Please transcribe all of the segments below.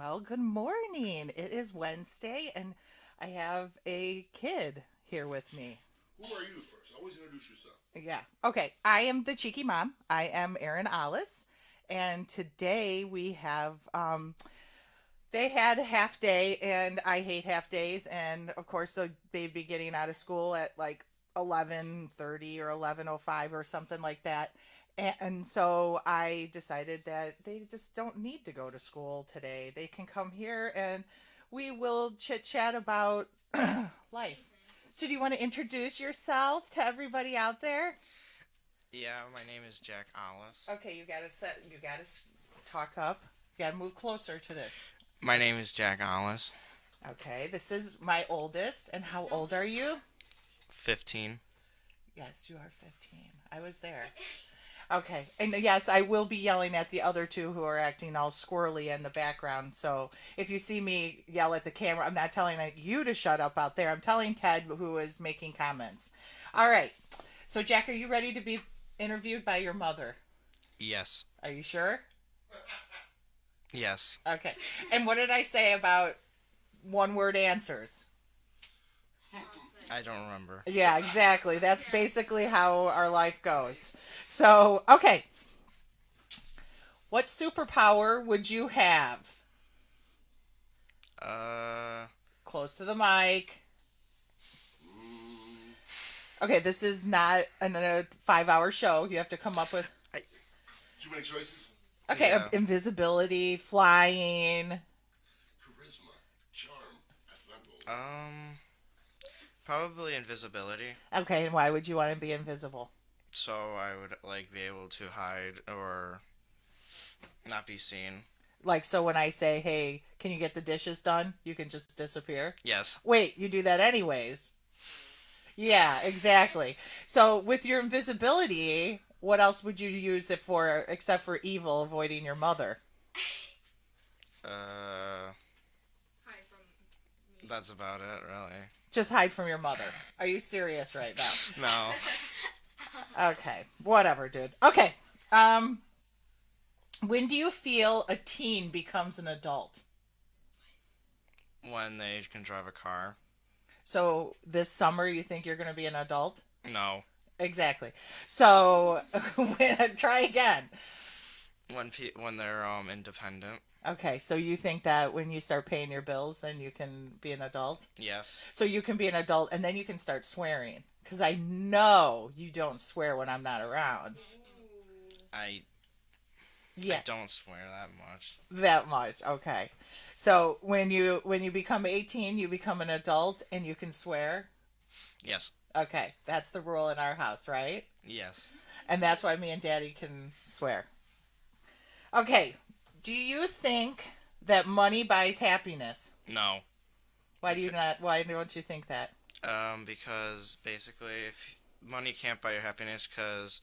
Well, good morning. It is Wednesday, and I have a kid here with me. Who are you first? Always introduce yourself. Yeah. Okay. I am the cheeky mom. I am Erin Ollis, and today we have they had a half day, and I hate half days, and of course they'd be getting out of school at like 11:30 or 11:05 or something like that. And so I decided that they just don't need to go to school today. They can come here and we will chit chat about life. So, do you want to introduce yourself to everybody out there? Yeah, my name is Jack Ollis. Okay, you gotta talk up. You gotta move closer to this. My name is Jack Ollis. Okay, this is my oldest. And how old are you? 15. Yes, you are 15. I was there. Okay, and yes, I will be yelling at the other two who are acting all squirrely in the background. So if you see me yell at the camera, I'm not telling you to shut up out there. I'm telling Ted, who is making comments. All right. So, Jack, are you ready to be interviewed by your mother? Yes. Are you sure? Yes. Okay. And what did I say about one word answers? I don't remember. Yeah, exactly. That's basically how our life goes. So, okay. What superpower would you have? Uh, Close to the mic. Okay, this is not a 5 hour show. You have to come up with. I, Too many choices? Okay, yeah. invisibility, flying. Charisma, charm. That's not gold. Probably invisibility. Okay, and why would you want to be invisible? So I would be able to hide or not be seen. Like, so when I say, hey, can you get the dishes done? You can just disappear. Yes. Wait, you do that anyways. Yeah, exactly. So with your invisibility, what else would you use it for except for evil, avoiding your mother? Uh, that's about it, really. Just hide from your mother. Are you serious right now? No. Okay, whatever, dude. Okay. Um, when do you feel a teen becomes an adult? When they can drive a car. So this summer, you think you're going to be an adult? No. Exactly. So try again. When they're independent. Okay, so you think that when you start paying your bills, then you can be an adult? Yes. So you can be an adult and then you can start swearing. Because I know you don't swear when I'm not around. I Yeah, I don't swear that much. that much. Okay. So when you become 18, you become an adult and you can swear. Yes. Okay, that's the rule in our house, right? Yes. And that's why me and Daddy can swear. Okay. Do you think that money buys happiness? No. Why do you not? Why don't you think that? Because basically, if money can't buy your happiness, because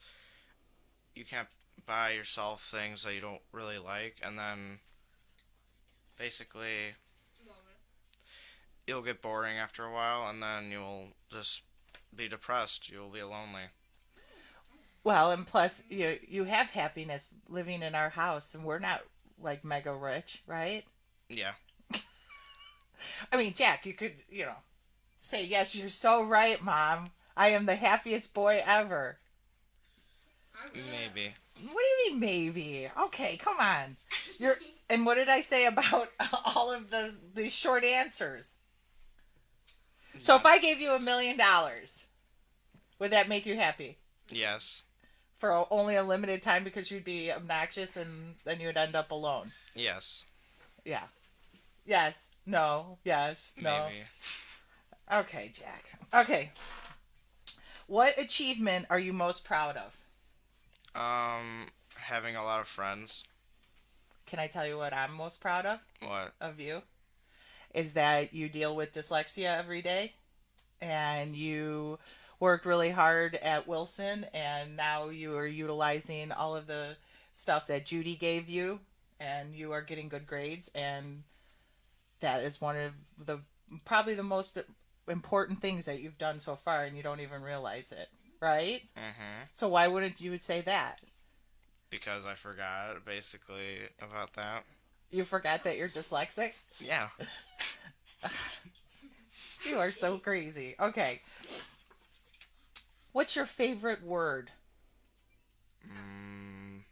you can't buy yourself things that you don't really like, and then basically you'll get boring after a while, and then you'll just be depressed. You'll be lonely. Well, and plus you have happiness living in our house, and we're not like mega rich, right? Yeah, I mean, Jack, you could say yes. You're so right, Mom. I am the happiest boy ever. maybe. What do you mean, maybe? Okay, come on. You're and what did I say about all of the short answers? So if Not, I gave you $1 million, would that make you happy yes, for only a limited time because you'd be obnoxious and then you'd end up alone? yes, Yeah. Yes. No. Yes. No. maybe. Okay, Jack. Okay. What achievement are you most proud of? Having a lot of friends. Can I tell you what I'm most proud What? of you? Is that you deal with dyslexia every day and you worked really hard at Wilson and now you are utilizing all of the stuff that Judy gave you and you are getting good grades and that is one of the probably the most important things that you've done so far and you don't even realize it, right? Mm-hmm. So why wouldn't you would say that? Because I forgot basically about that. You forgot that you're dyslexic? Yeah. You are so crazy. Okay. What's your favorite word? Mm,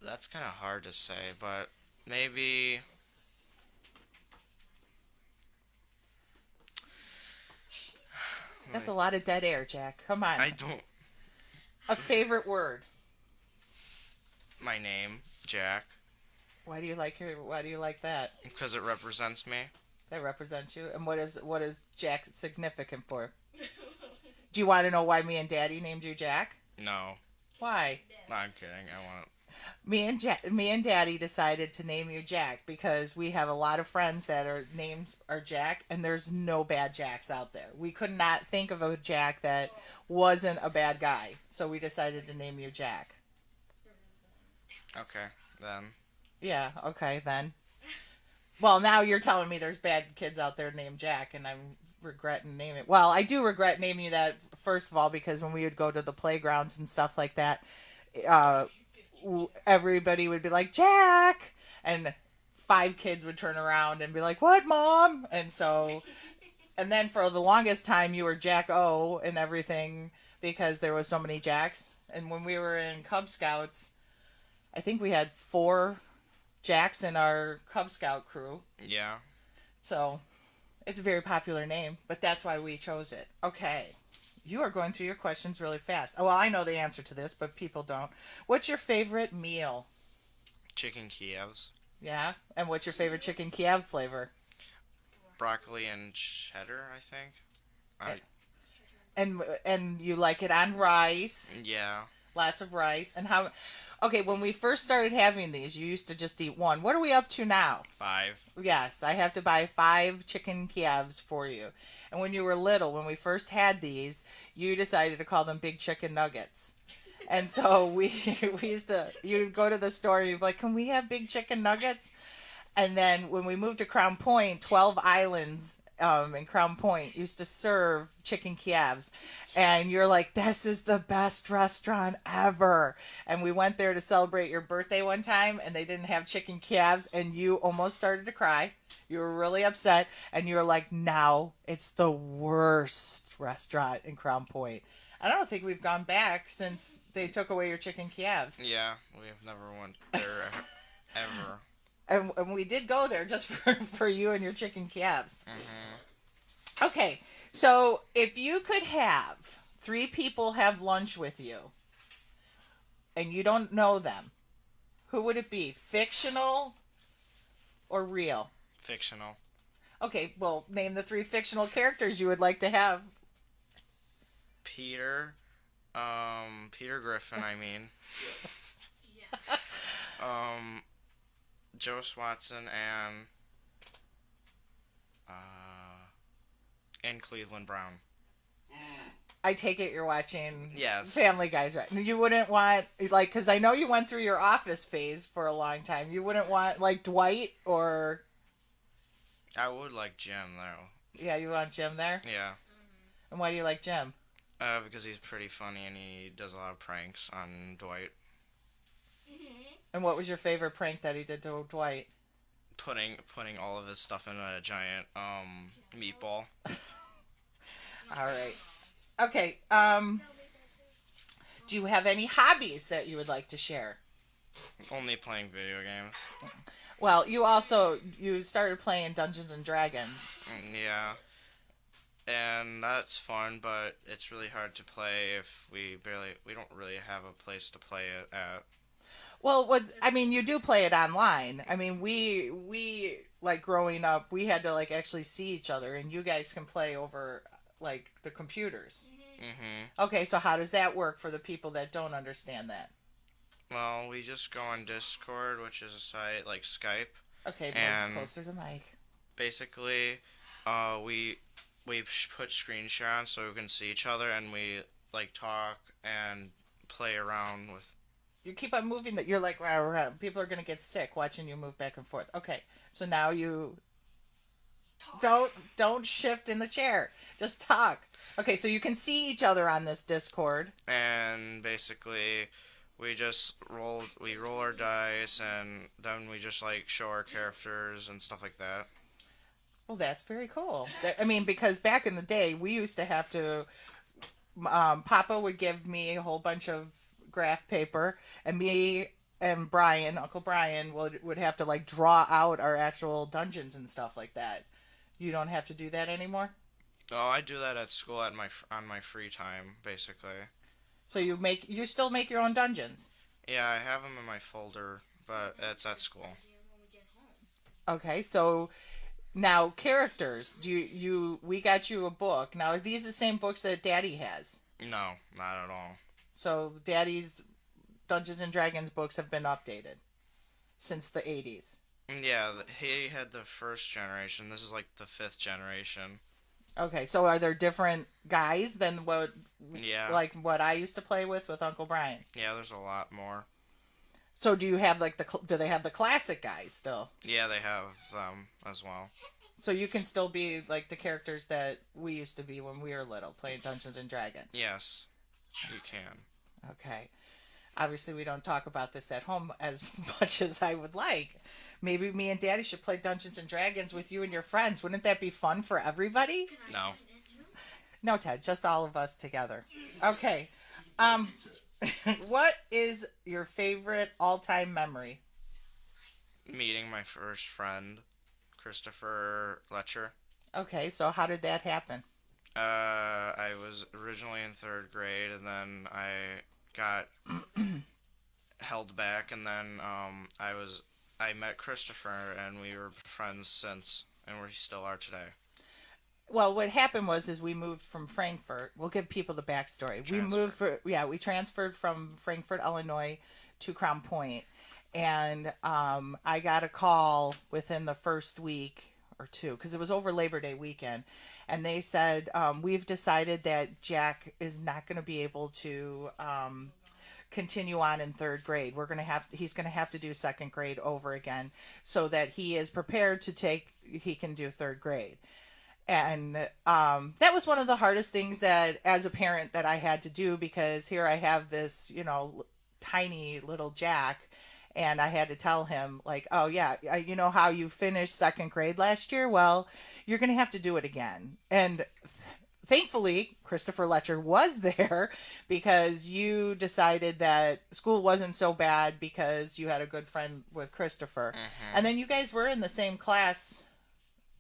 that's kind of hard to say, but maybe That's a lot of dead air, Jack. Come on. I don't. A favorite word. My name, Jack, Why do you like that? because it represents me. That represents you. And what is Jack significant for? Do you want to know why me and Daddy named you Jack? No, Why? no, I'm kidding. I want. Me and Daddy decided to name you Jack because we have a lot of friends that are names are Jack, and there's no bad Jacks out there. We could not think of a Jack that wasn't a bad guy, so we decided to name you Jack. Okay, then. Yeah, okay then. Well, now you're telling me there's bad kids out there named Jack, and I'm regretting naming it. Well, I do regret naming you that, first of all, because when we would go to the playgrounds and stuff like that, uh, everybody would be like, Jack! And 5 kids would turn around and be like, what, Mom? And then for the longest time, you were Jack O and everything because there was so many Jacks. And when we were in Cub Scouts, I think we had 4 Jacks in our Cub Scout crew. Yeah. So it's a very popular name, but that's why we chose it. Okay. You are going through your questions really fast. Oh, well, I know the answer to this, but people don't. What's your favorite meal? Chicken Kievs, Yeah? And what's your favorite chicken Kiev flavor? broccoli and cheddar. I think. I And you like it on rice, yeah. lots of rice. And how Okay, when we first started having these, you used to just eat one. What are we up to now? 5. Yes, I have to buy 5 chicken Kievs for you. And when you were little, when we first had these, you decided to call them big chicken nuggets. And so we used to, you'd go to the store and you'd be like, can we have big chicken nuggets? And then when we moved to Crown Point, 12 Islands in Crown Point used to serve chicken Kievs. And you're like, this is the best restaurant ever. And we went there to celebrate your birthday one time, and they didn't have chicken Kievs, and you almost started to cry. You were really upset, and you were like, now it's the worst restaurant in Crown Point. I don't think we've gone back since they took away your chicken Kievs. Yeah, we have never went there ever. And we did go there just for you and your chicken Kievs. Mm-hmm. Okay, so if you could have 3 people have lunch with you, and you don't know them, who would it be? Fictional or real? Fictional. Okay, well, name the 3 fictional characters you would like to have. Peter, Peter Griffin. I mean, Joe Swatson and Cleveland Brown. I take it you're watching Yes. Family Guys, right? You wouldn't want, like, because I know you went through your Office phase for a long time. You wouldn't want, like, Dwight or... I would like Jim though. Yeah, you want Jim there? Yeah. And why do you like Jim? Because he's pretty funny and he does a lot of pranks on Dwight. And what was your favorite prank that he did to Dwight? Putting all of his stuff in a giant meatball. All right. Okay, do you have any hobbies that you would like to share? Only playing video games. Well, you started playing Dungeons and Dragons. Yeah. And that's fun, but it's really hard to play if we don't really have a place to play it at. Well, you do play it online. I mean, we like growing up, we had to like actually see each other, and you guys can play over like the computers. Mm-hmm. Okay, so how does that work for the people that don't understand that? Well, we just go on Discord, which is a site like Skype. Okay, move And closer to the mic. basically, we put screen share on so we can see each other, and we like talk and play around with. You keep on moving that you're like rah, rah. People are gonna get sick watching you move back and forth. Okay, so now you don't shift in the chair. Just talk. Okay, so you can see each other on this Discord. And basically, We roll our dice, and then we just like show our characters and stuff like that. Well, that's very cool. I mean, because back in the day, we used to have to. Papa would give me a whole bunch of graph paper, and me and Brian, Uncle Brian, would have to like draw out our actual dungeons and stuff like that. You don't have to do that anymore. Oh, I do that at school at on my free time, basically. So you still make your own dungeons. Yeah, I have them in my folder, but it's at school. Okay, so now characters. Do you we got you a book. Now are these the same books that Daddy has? No, not at all. So Daddy's Dungeons and Dragons books have been updated since the 80s. Yeah, he had the first generation. This is like the fifth generation. Okay, so are there different guys than Yeah, what I used to play with Uncle Brian? yeah. There's a lot more. So do you have like do they have the classic guys still? Yeah, they have them as well. So you can still be like the characters that we used to be when we were little playing Dungeons and Dragons. Yes, you can. Okay. Obviously we don't talk about this at home as much as I would like. Maybe me and Daddy should play Dungeons and Dragons with you and your friends. Wouldn't that be fun for everybody? No. No, Ted, just all of us together. Okay. Um what is your favorite all-time memory? Meeting my first friend, Christopher Letcher. Okay, so how did that happen? I was originally in third grade, and then I got held back, and then I met Christopher, and we were friends since, and we still are today. Well, what happened was is we moved from Frankfurt. We'll give people the backstory. We transferred from Frankfurt, Illinois to Crown Point, and I got a call within the first week or two because it was over Labor Day weekend, and they said we've decided that Jack is not going to be able to continue on in third grade. He's going to have to do second grade over again so that he is prepared to he can do third grade. And that was one of the hardest things that as a parent that I had to do, because here I have this tiny little Jack, and I had to tell him like, oh yeah, you know how you finished second grade last year, well, you're gonna have to do it again. And thankfully Christopher Letcher was there because you decided that school wasn't so bad because you had a good friend with Christopher. And then you guys were in the same class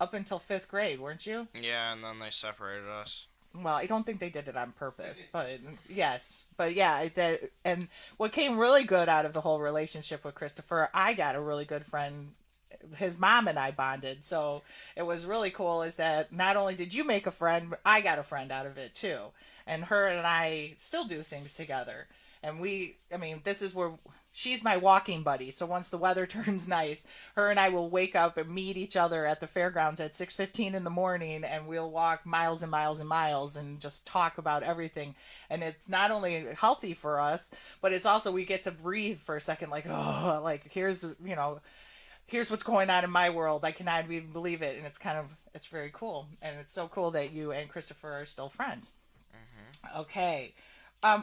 up until fifth grade, weren't you? Yeah, and then they separated us. Well, I don't think they did it on purpose, but yes. But yeah, and what came really good out of the whole relationship with Christopher, I got a really good friend. His mom and I bonded, so it was really cool is that not only did you make a friend, but I got a friend out of it too. And her and I still do things together. And this is where she's my walking buddy. So once the weather turns nice, her and I will wake up and meet each other at the fairgrounds at 6:15 in the morning, and we'll walk miles and miles and miles and just talk about everything. And it's not only healthy for us, but it's also we get to breathe for a second, like, oh, like here's what's going on in my world. I cannot even believe it. And it's very cool. And it's so cool that you and Christopher are still friends. Okay.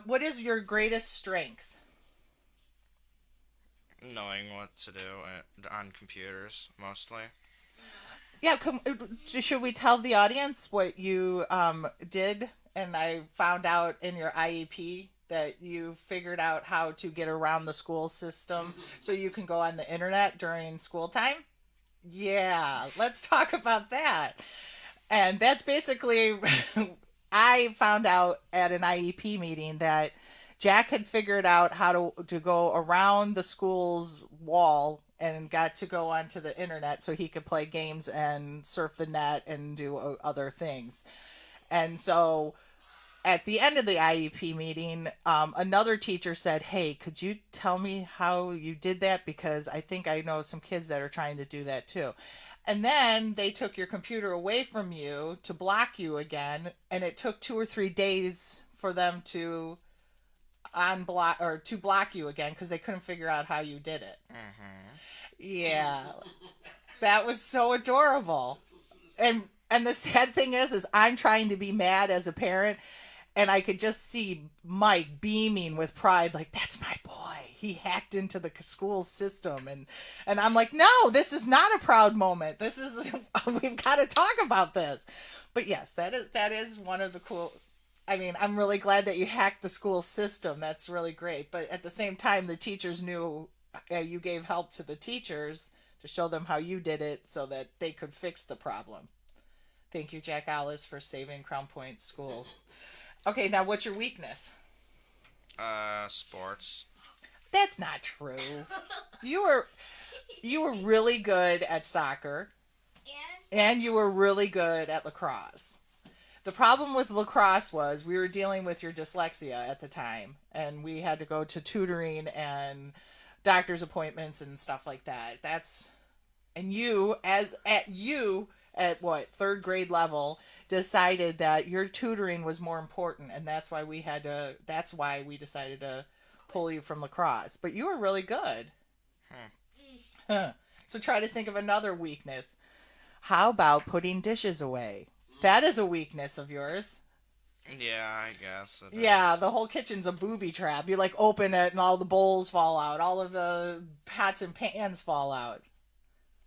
What is your greatest strength? Knowing what to do on computers, mostly. Yeah, should we tell the audience what you did? And I found out in your IEP that you figured out how to get around the school system so you can go on the internet during school time. Yeah, let's talk about that. And that's basically, I found out at an IEP meeting that Jack had figured out how to go around the school's wall and got to go onto the internet so he could play games and surf the net and do other things. And so at the end of the IEP meeting, another teacher said, hey, could you tell me how you did that? Because I think I know some kids that are trying to do that too. And then they took your computer away from you to block you again. And it took 2 or 3 days for them to block you again because they couldn't figure out how you did it. Yeah. That was so adorable. And the sad thing is I'm trying to be mad as a parent, And I could just see Mike beaming with pride, like, that's my boy. He hacked into the school system. And I'm like, no, this is not a proud moment. This is, we've got to talk about this. But yes, that is one of the cool. I mean, I'm really glad that you hacked the school system. That's really great. But at the same time, the teachers knew you gave help to the teachers to show them how you did it so that they could fix the problem. Thank you, Jack Alice, for saving Crown Point School. Okay, now what's your weakness? Sports. That's not true. You were you were really good at soccer and you were really good at lacrosse. The problem with lacrosse was we were dealing with your dyslexia at the time and we had to go to tutoring and doctor's appointments and stuff like that. That's and you at what, third grade level decided that your tutoring was more important and that's why we decided to pull you from lacrosse. But you were really good. Huh. So try to think of another weakness. How about putting dishes away? That is a weakness of yours. Yeah, I guess it Yeah, is. the whole kitchen's a booby trap. You like open it and all the bowls fall out, all of the pots and pans fall out.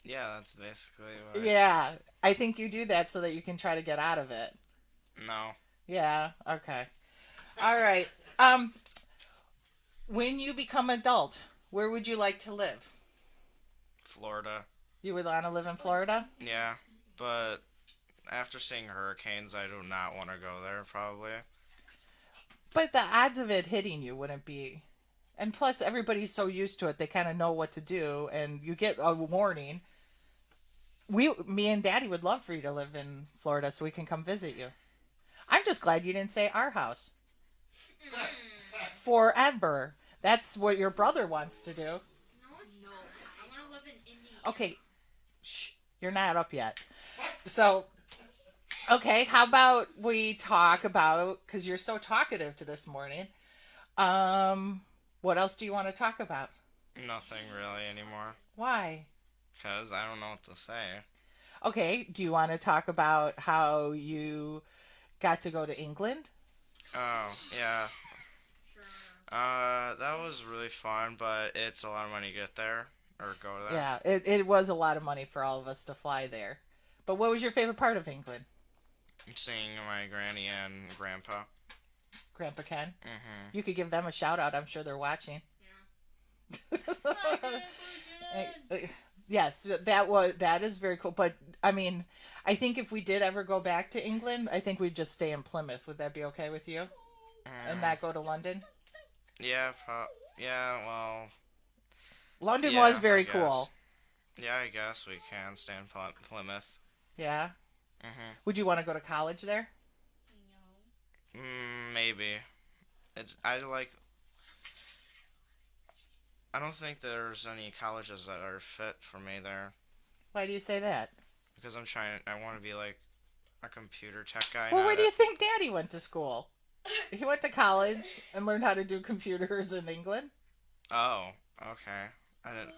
Yeah, that's basically what. Yeah, I think you do that so that you can try to get out of it. No, Yeah, okay. All right. When you become adult, where would you like to live? Florida. You would want to live in Florida? Yeah, but after seeing hurricanes, I do not want to go there. Probably. But the odds of it hitting you wouldn't be. And plus, everybody's so used to it, they kind of know what to do, and you get a warning. Me and Daddy would love for you to live in Florida so we can come visit you. I'm just glad you didn't say our house. Forever. That's what your brother wants to do. No, it's not. I want to live in India. Okay, shh, you're not up yet. So, okay, how about we talk about, because you're so talkative to this morning, what else do you want to talk about? Nothing really anymore. Why? Because I don't know what to say. Okay, do you want to talk about how you got to go to England? Oh, yeah. Sure. That was really fun, but it's a lot of money to get there or go there. Yeah, it was a lot of money for all of us to fly there. But what was your favorite part of England? Seeing my granny and grandpa. Grandpa Ken? Mm-hmm. You could give them a shout out. I'm sure they're watching. Yes, that is very cool. But I mean, I think if we did ever go back to England, I think we'd just stay in Plymouth. Would that be okay with you? And not go to London? Yeah, yeah, well, London yeah, was very I guess. cool. Yeah, I guess we can stay in Plymouth. Yeah. Mm-hmm. Would you want to go to college there? No. Maybe. I don't think there's any colleges that are fit for me there Why do you say that? because I want to be like a computer tech guy. Well, not where do you a- think Daddy went to school? He went to college and learned how to do computers in England. Oh, okay. I didn't.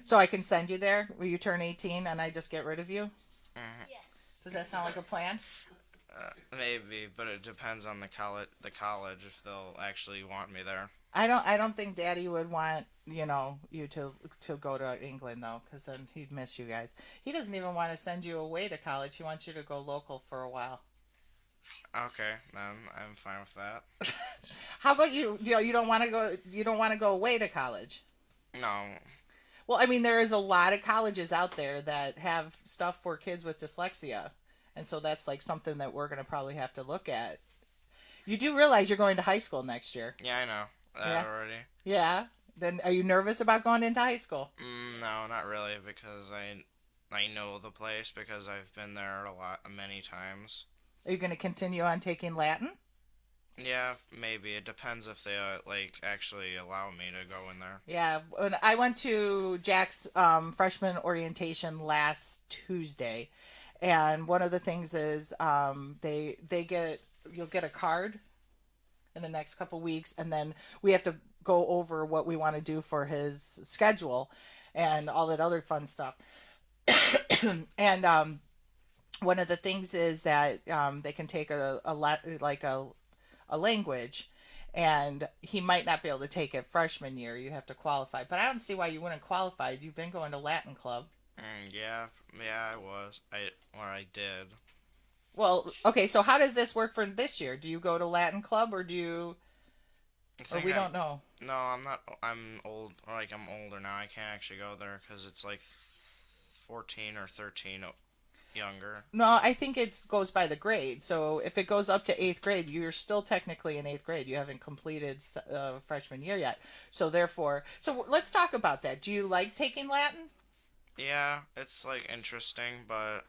So I can send you there. Will you turn 18 and I just get rid of you? Mhm. Yes. Does that sound like a plan? Maybe, but it depends on the college if they'll actually want me there. I don't think Daddy would want, you to go to England though, because then he'd miss you guys. He doesn't even want to send you away to college. He wants you to go local for a while. Okay, then I'm fine with that. How about you? You don't want to go. You don't want to go away to college. No. Well, I mean, there is a lot of colleges out there that have stuff for kids with dyslexia, and so that's like something that we're gonna probably have to look at. You do realize you're going to high school next year? Yeah, I know that Yeah. already. Yeah. Then are you nervous about going into high school? No, not really, because I know the place because I've been there many times. Are you going to continue on taking Latin? Yeah, maybe it depends if they actually allow me to go in there. Yeah. When I went to Jack's freshman orientation last Tuesday, and one of the things is you'll get a card in the next couple weeks, and then we have to go over what we want to do for his schedule and all that other fun stuff. And one of the things is that they can take a a language, and he might not be able to take it freshman year. You have to qualify. But I don't see why you wouldn't qualify. You've been going to Latin club. Yeah, yeah, I was. I did. Well, okay, so how does this work for this year? Do you go to Latin club or do you I or think we I. don't know? No, I'm not. I'm old. Like I'm older now. I can't actually go there because it's like 14 or 13 younger. No, I think it goes by the grade. So if it goes up to 8th grade, you're still technically in 8th grade. You haven't completed freshman year yet. So therefore, so let's talk about that. Do you like taking Latin? Yeah, it's like interesting, but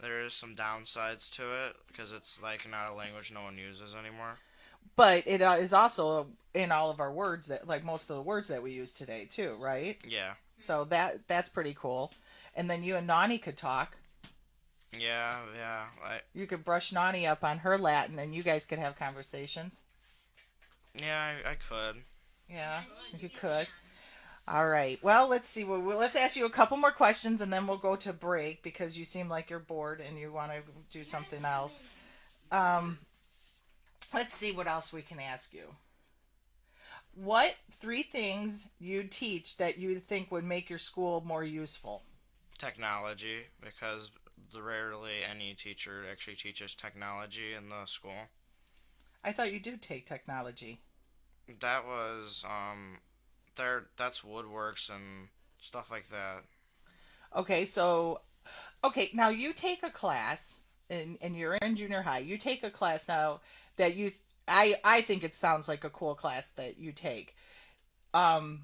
there is some downsides to it because it's like not a language no one uses anymore. But it is also in all of our words that like most of the words that we use today too, right? Yeah, So that's pretty cool. And then you and Nani could talk. yeah, yeah. You could brush Nani up on her Latin, and you guys could have conversations. I could. Yeah, you could. All right. Well, let's see. Let's ask you a couple more questions, and then we'll go to break because you seem like you're bored and you want to do something else. Um, let's see what else we can ask you. What 3 things you teach that you think would make your school more useful? Technology, because rarely any teacher actually teaches technology in the school. I thought you do take technology. That was that's woodworks and stuff like that. Okay, now you take a class, and you're in junior high. You take a class now that I think it sounds like a cool class that you take. Um,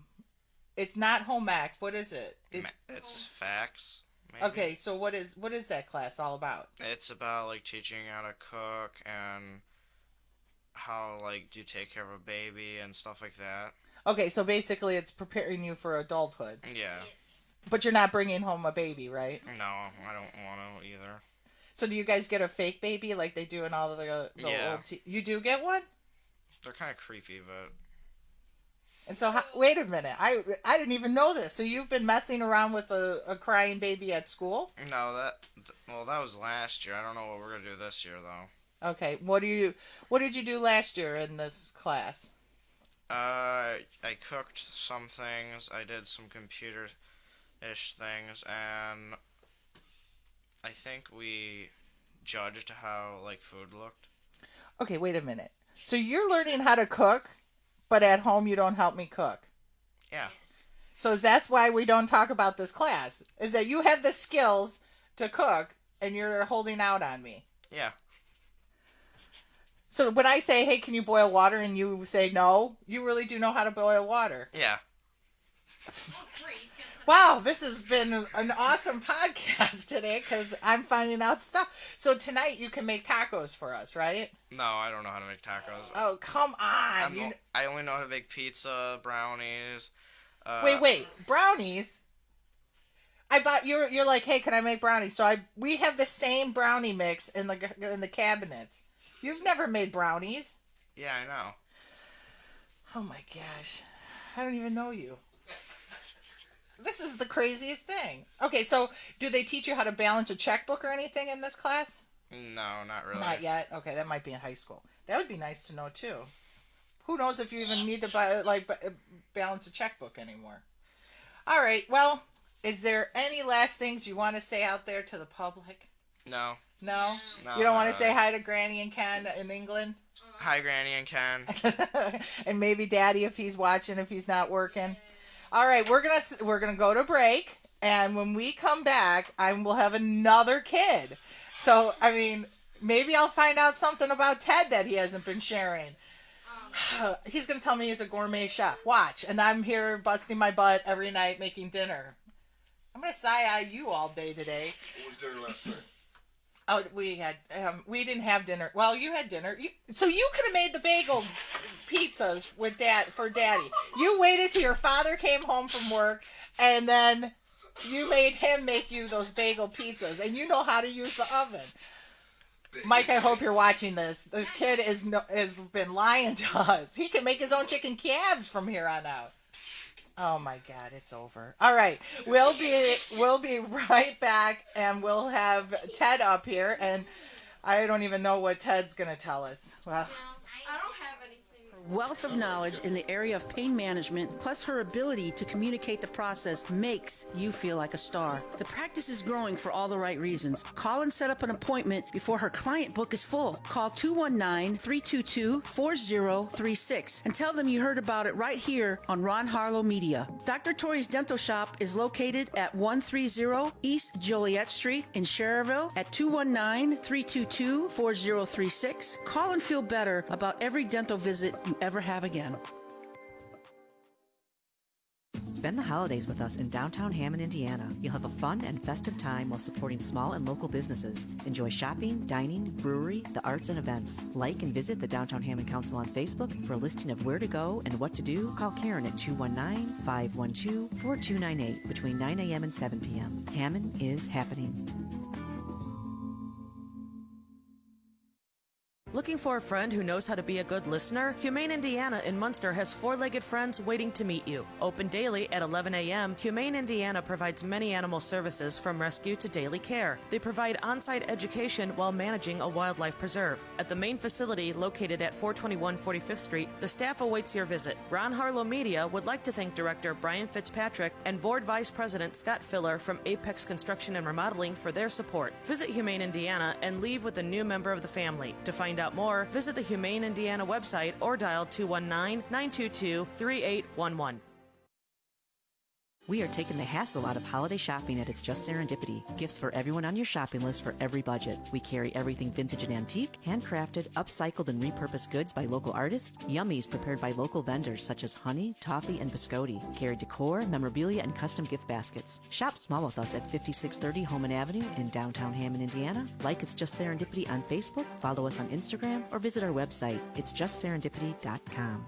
it's not home ec. What is it? It's facts. Maybe. Okay. So what is that class all about? It's about like teaching how to cook and how like do you take care of a baby and stuff like that. Okay, so basically it's preparing you for adulthood, Yeah. Yes. but you're not bringing home a baby, right? No, I don't want to either. So do you guys get a fake baby like they do in all of the Yeah. old? You do get one? They're kind of creepy, but And so, wait a minute. I didn't even know this. So you've been messing around with a crying baby at school? no, that was last year. I don't know what we're gonna do this year though. Okay. What did you do last year in this class? I cooked some things. I did some computer-ish things, and I think we judged how like food looked. Okay, wait a minute. So you're learning how to cook, but at home you don't help me cook. Yeah. Yes. So that's why we don't talk about this class. Is that you have the skills to cook and you're holding out on me. Yeah. So when I say, "Hey, can you boil water?" and you say no, you really do know how to boil water. Yeah. Oh, great. He's gonna send Wow, this has been an awesome podcast today because I'm finding out stuff. So tonight you can make tacos for us, right? No, I don't know how to make tacos. Oh, come on. I only know how to make pizza, brownies. Wait, brownies? I bought you're like, "Hey, can I make brownies?" So we have the same brownie mix in the cabinets. You've never made brownies. Yeah, I know. Oh my gosh. I don't even know you. This is the craziest thing. Okay, so do they teach you how to balance a checkbook or anything in this class? No, not really. Not yet. Okay, that might be in high school. That would be nice to know too. Who knows if you even need to balance a checkbook anymore? All right. Well, is there any last things you want to say out there to the public? No. No. No. You don't want not to say really. hi to Granny and Ken in England, Hi, Granny and Ken. and maybe Daddy if he's watching, if he's not working. All right, we're gonna go to break, and when we come back, we'll have another kid. So I mean, maybe I'll find out something about Ted that he hasn't been sharing. He's gonna tell me he's a gourmet chef. Watch, and I'm here busting my butt every night making dinner. I'm gonna sigh you all day today. What was dinner last night? Oh, we didn't have dinner. Well, you had dinner. So you could have made the bagel pizzas for Daddy. You waited till your father came home from work, and then you made him make you those bagel pizzas, and you know how to use the oven. Mike, I hope you're watching this. This kid has been lying to us. He can make his own chicken calves from here on out. Oh my God, it's over. All right, we'll be right back, and we'll have Ted up here, and I don't even know what Ted's gonna tell us. Well, I don't Wealth of knowledge in the area of pain management, plus her ability to communicate the process, makes you feel like a star. The practice is growing for all the right reasons. Call and set up an appointment before her client book is full. Call 219-322-4036 and tell them you heard about it right here on Ron Harlow Media. Dr. Tori's Dental Shop is located at 130 East Joliet Street in Cherville at 219-322-4036. Call and feel better about every dental visit you ever have again. Spend the holidays with us in downtown Hammond, Indiana. You'll have a fun and festive time while supporting small and local businesses. Enjoy shopping, dining, brewery, the arts, and events. Like and visit the Downtown Hammond Council on Facebook. For a listing of where to go and what to do, call Karen at 219-512-4298 between 9 a.m. and 7 p.m. Hammond is happening. Looking for a friend who knows how to be a good listener? Humane Indiana in Munster has four-legged friends waiting to meet you. Open daily at 11 a.m., Humane Indiana provides many animal services from rescue to daily care. They provide on-site education while managing a wildlife preserve. At the main facility located at 421 45th Street, the staff awaits your visit. Ron Harlow Media would like to thank Director Brian Fitzpatrick and Board Vice President Scott Filler from Apex Construction and Remodeling for their support. Visit Humane Indiana and leave with a new member of the family. To find out more, visit the Humane Indiana website or dial 219-922-3811. We are taking the hassle out of holiday shopping at It's Just Serendipity. Gifts for everyone on your shopping list for every budget. We carry everything vintage and antique, handcrafted, upcycled, and repurposed goods by local artists, yummies prepared by local vendors such as honey, toffee, and biscotti. Carry decor, memorabilia, and custom gift baskets. Shop small with us at 5630 Homan Avenue in downtown Hammond, Indiana. Like It's Just Serendipity on Facebook, follow us on Instagram, or visit our website, itsjustserendipity.com.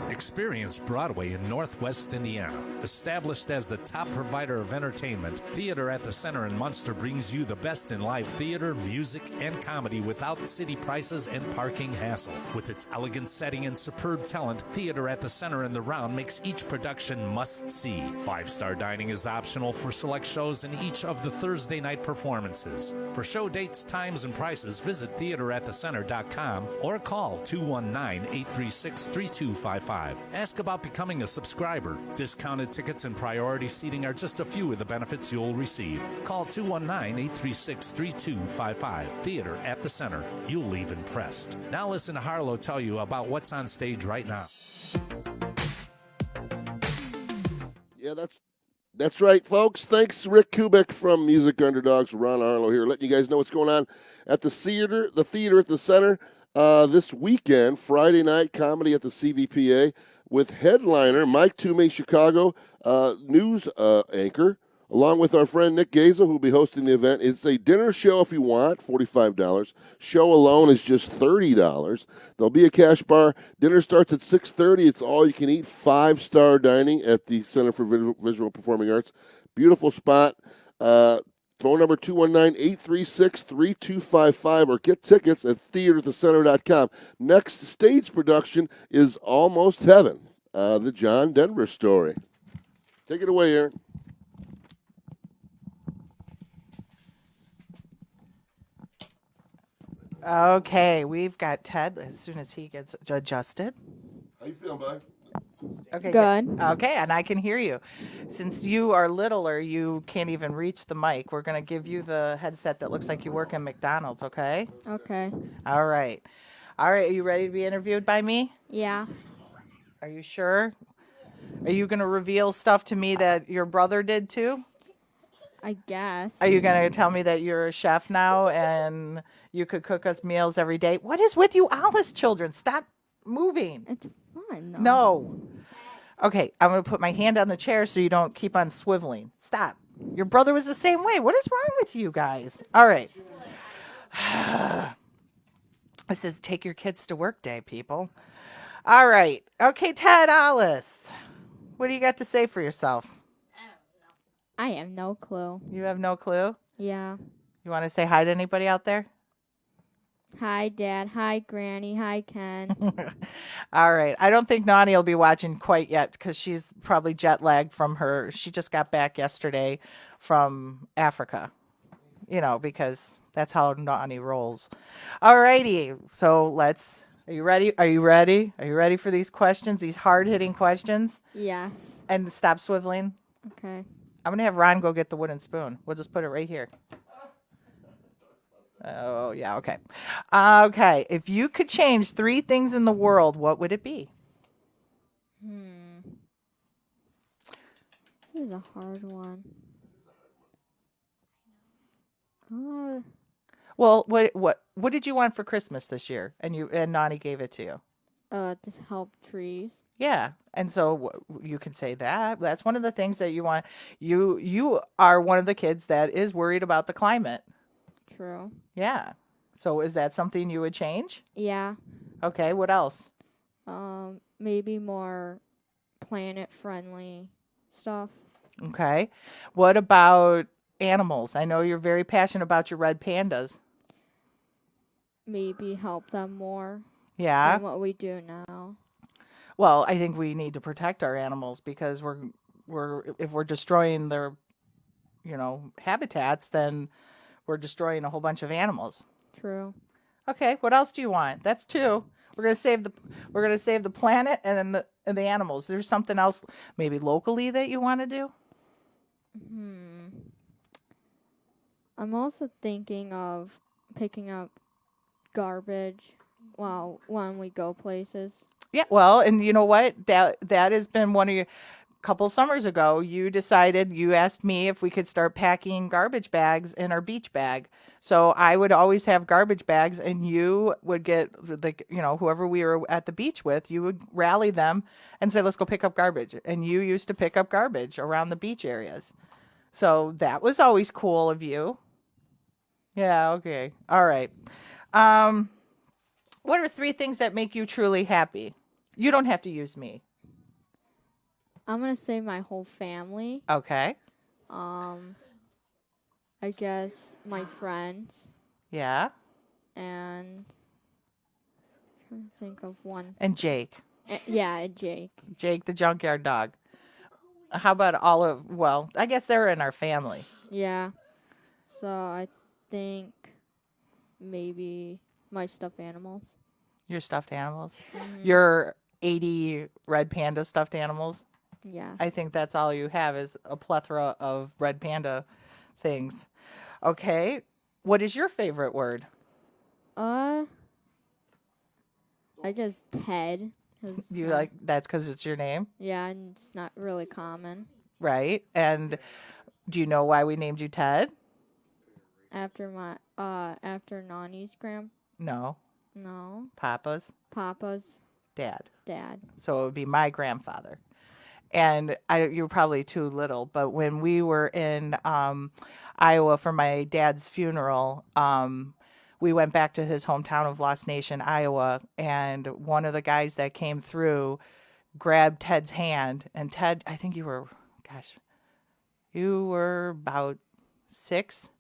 Experience Broadway in Northwest Indiana. Established as the top provider of entertainment, Theater at the Center in Munster brings you the best in live theater, music, and comedy without city prices and parking hassle. With its elegant setting and superb talent, Theater at the Center in the Round makes each production must-see. Five-star dining is optional for select shows in each of the Thursday night performances. For show dates, times, and prices, visit theateratthecenter.com or call 219-836-3255. Ask about becoming a subscriber. Discounted tickets and priority seating are just a few of the benefits you'll receive. Call 219-836-3255. Theater at the Center. You'll leave impressed. Now listen to Harlow tell you about what's on stage right now. Yeah, that's right, folks. Thanks, Rick Kubik from Music Underdogs. Ron Harlow here, letting you guys know what's going on at the theater at the Center. This weekend, Friday night, comedy at the CVPA with headliner Mike Toomey, Chicago news anchor, along with our friend Nick Gazel, who will be hosting the event. It's a dinner show if you want, $45. Show alone is just $30. There'll be a cash bar. Dinner starts at 6:30. It's all you can eat, 5-star dining at the Center for Visual Performing Arts. Beautiful spot. Phone number 219-836-3255 or get tickets at theaterthecenter.com. Next stage production is Almost Heaven, the John Denver story. Take it away, Aaron. Okay, we've got Ted as soon as he gets adjusted. How you feeling, bud? Okay, Good. Okay, and I can hear you. Since you are littler, you can't even reach the mic. We're going to give you the headset that looks like you work in McDonald's, okay? Okay. All right. All right, are you ready to be interviewed by me? Yeah. Are you sure? Are you going to reveal stuff to me that your brother did too? I guess. Are you going to tell me that you're a chef now and you could cook us meals every day? What is with you Alice children? Stop moving. It's fun, though. No. Okay, I'm going to put my hand on the chair so you don't keep on swiveling. Stop. Your brother was the same way. What is wrong with you guys? All right. This is take your kids to work day, people. All right. Okay, Ted Ollis. What do you got to say for yourself? I have no clue. You have no clue? Yeah. You want to say hi to anybody out there? Hi, Dad. Hi, Granny. Hi, Ken. All right. I don't think Nani will be watching quite yet because she's probably jet lagged from she just got back yesterday from Africa. because that's how Nani rolls. Alrighty, so are you ready? Are you ready? Are you ready for these questions, these hard-hitting questions? Yes. And stop swiveling. Okay. I'm going to have Ron go get the wooden spoon. We'll just put it right here. Oh, yeah, okay. Okay, if you could change 3 things in the world, what would it be? This is a hard one. Well, what did you want for Christmas this year? And Nani gave it to you. To help trees. Yeah, and so you can say that. That's one of the things that you want. You are one of the kids that is worried about the climate. True. Yeah. So is that something you would change? Yeah. Okay, what else? Maybe more planet-friendly stuff. Okay. What about animals? I know you're very passionate about your red pandas. Maybe help them more Yeah. than what we do now. Well, I think we need to protect our animals because if we're destroying their, habitats, then we're destroying a whole bunch of animals. True. Okay, what else do you want? That's 2. We're gonna save the planet and then the animals. There's something else maybe locally that you want to do? I'm also thinking of picking up garbage when we go places. Yeah, well, and you know what? That has been one of your couple summers ago. You asked me if we could start packing garbage bags in our beach bag. So I would always have garbage bags, and you would get whoever we were at the beach with, you would rally them and say, "Let's go pick up garbage." And you used to pick up garbage around the beach areas. So that was always cool of you. Yeah, okay. All right. What are 3 things that make you truly happy? You don't have to use me. I'm gonna say my whole family. Okay. I guess my friends Yeah. and I'm trying to think of one. And Jake. And Jake. Jake the junkyard dog. How about I guess they're in our family. Yeah. So I think maybe my stuffed animals. Your stuffed animals. Your 80 red panda stuffed animals. Yeah. I think that's all you have is a plethora of red panda things. Okay. What is your favorite word? I guess Ted. That's because it's your name? Yeah, and it's not really common. Right. And do you know why we named you Ted? After Nani's No. No. Papa's Dad. So it would be my grandfather. And you were probably too little, but when we were in Iowa for my dad's funeral, we went back to his hometown of Lost Nation, Iowa, and one of the guys that came through grabbed Ted's hand. And Ted, I think you were about 6.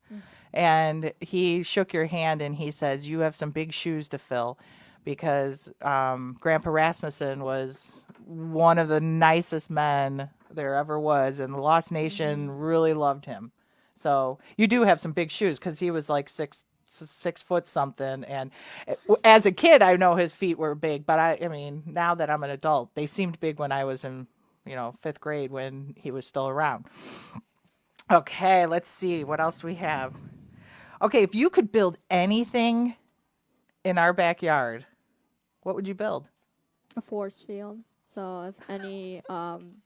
And he shook your hand and he says, "You have some big shoes to fill," because Grandpa Rasmussen was one of the nicest men there ever was, and the Lost Nation really loved him. So you do have some big shoes because he was like 6 foot something. And as a kid, I know his feet were big, but I mean, now that I'm an adult, they seemed big when I was in 5th grade when he was still around. Okay, let's see what else we have. Okay, if you could build anything in our backyard, what would you build? A force field. So if any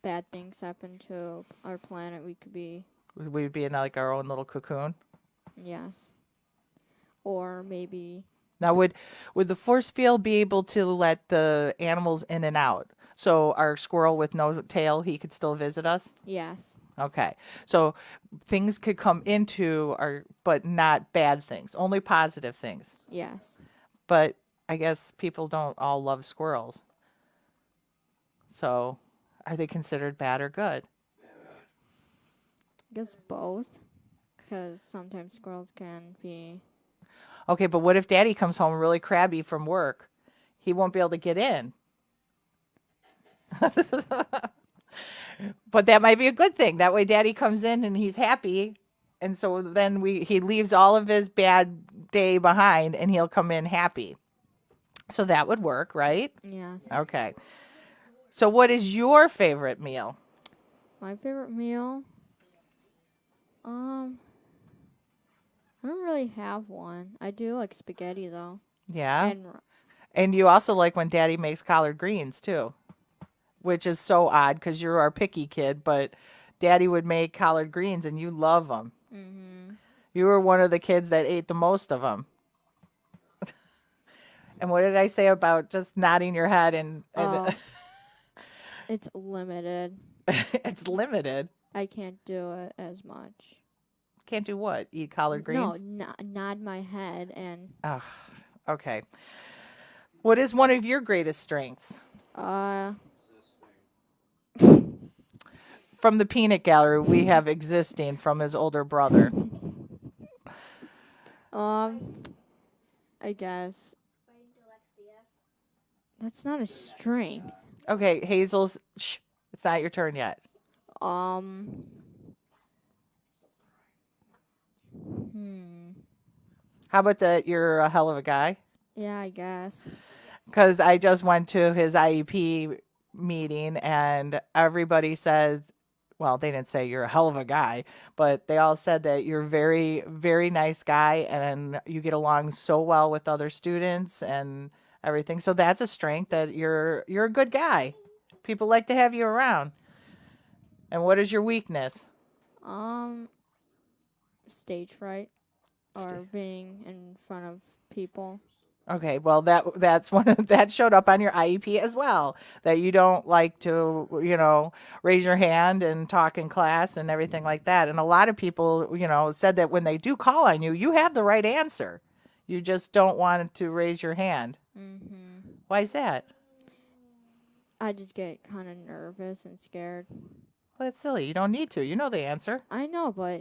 bad things happen to our planet, We'd be in like our own little cocoon. Yes. Or maybe. Now, would the force field be able to let the animals in and out? So our squirrel with no tail, he could still visit us? Yes. Okay. So things could come into but not bad things, only positive things. Yes. But I guess people don't all love squirrels. So are they considered bad or good? I guess both. Because sometimes squirrels can be. Okay, but what if Daddy comes home really crabby from work? He won't be able to get in. But that might be a good thing. That way Daddy comes in and he's happy And so then he leaves all of his bad day behind and he'll come in happy. So that would work, right? Yes. Okay. So what is your favorite meal? My favorite meal? I don't really have one. I do like spaghetti though. Yeah. And And you also like when Daddy makes collard greens too, which is so odd because you're our picky kid, but Daddy would make collard greens and you love them. You were one of the kids that ate the most of them. And what did I say about just nodding your head and it's limited. it's limited? I can't do it as much. Can't do what? Eat collard greens? No, nod my head and Oh, okay. What is one of your greatest strengths? From the peanut gallery, we have existing from his older brother. I guess that's not a strength. Okay, Hazel's. Shh, it's not your turn yet. How about that? You're a hell of a guy. Yeah, I guess. Because I just went to his IEP meeting and everybody says, well, they didn't say you're a hell of a guy, but they all said that you're a very, very nice guy and you get along so well with other students and everything. So that's a strength that you're a good guy. People like to have you around. And what is your weakness? Stage fright or being in front of people. Okay, well that's one of, that showed up on your IEP as well. That you don't like to, raise your hand and talk in class and everything like that. And a lot of people, said that when they do call on you, you have the right answer. You just don't want to raise your hand. Why is that? I just get kind of nervous and scared. Well, that's silly. You don't need to. You know the answer. I know, but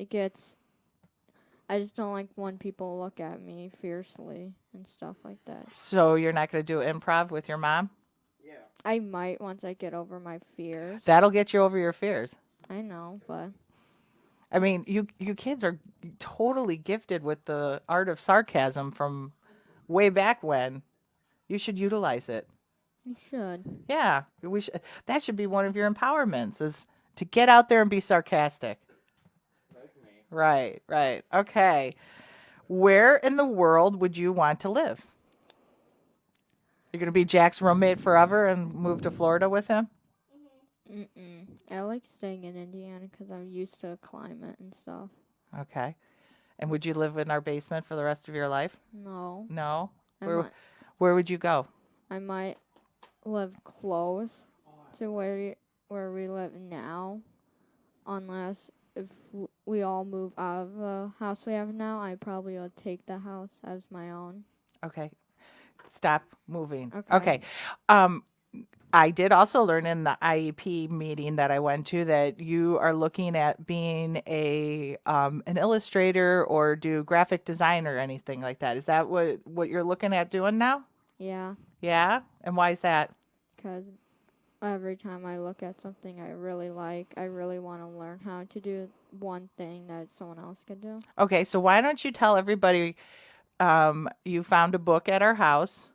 I just don't like when people look at me fiercely and stuff like that. So you're not going to do improv with your mom? I might once I get over my fears. That'll get you over your fears. I know, but I mean, you kids are totally gifted with the art of sarcasm from way back when. You should utilize it. I should. Yeah, we should. That should be one of your empowerments is to get out there and be sarcastic. Right. Okay. Where in the world would you want to live? You're going to be Jack's roommate forever and move to Florida with him? I like staying in Indiana because I'm used to the climate and stuff. Okay. And would you live in our basement for the rest of your life? No. No? Where would you go? I might live close to where we live now, unless if we all move out of the house we have now, I probably would take the house as my own. Okay. Stop moving. Okay. I did also learn in the IEP meeting that I went to that you are looking at being an illustrator or do graphic design or anything like that. Is that what you're looking at doing now? Yeah. Yeah? And why is that? Because every time I look at something I really like, I really want to learn how to do one thing that someone else could do. Okay, so why don't you tell everybody you found a book at our house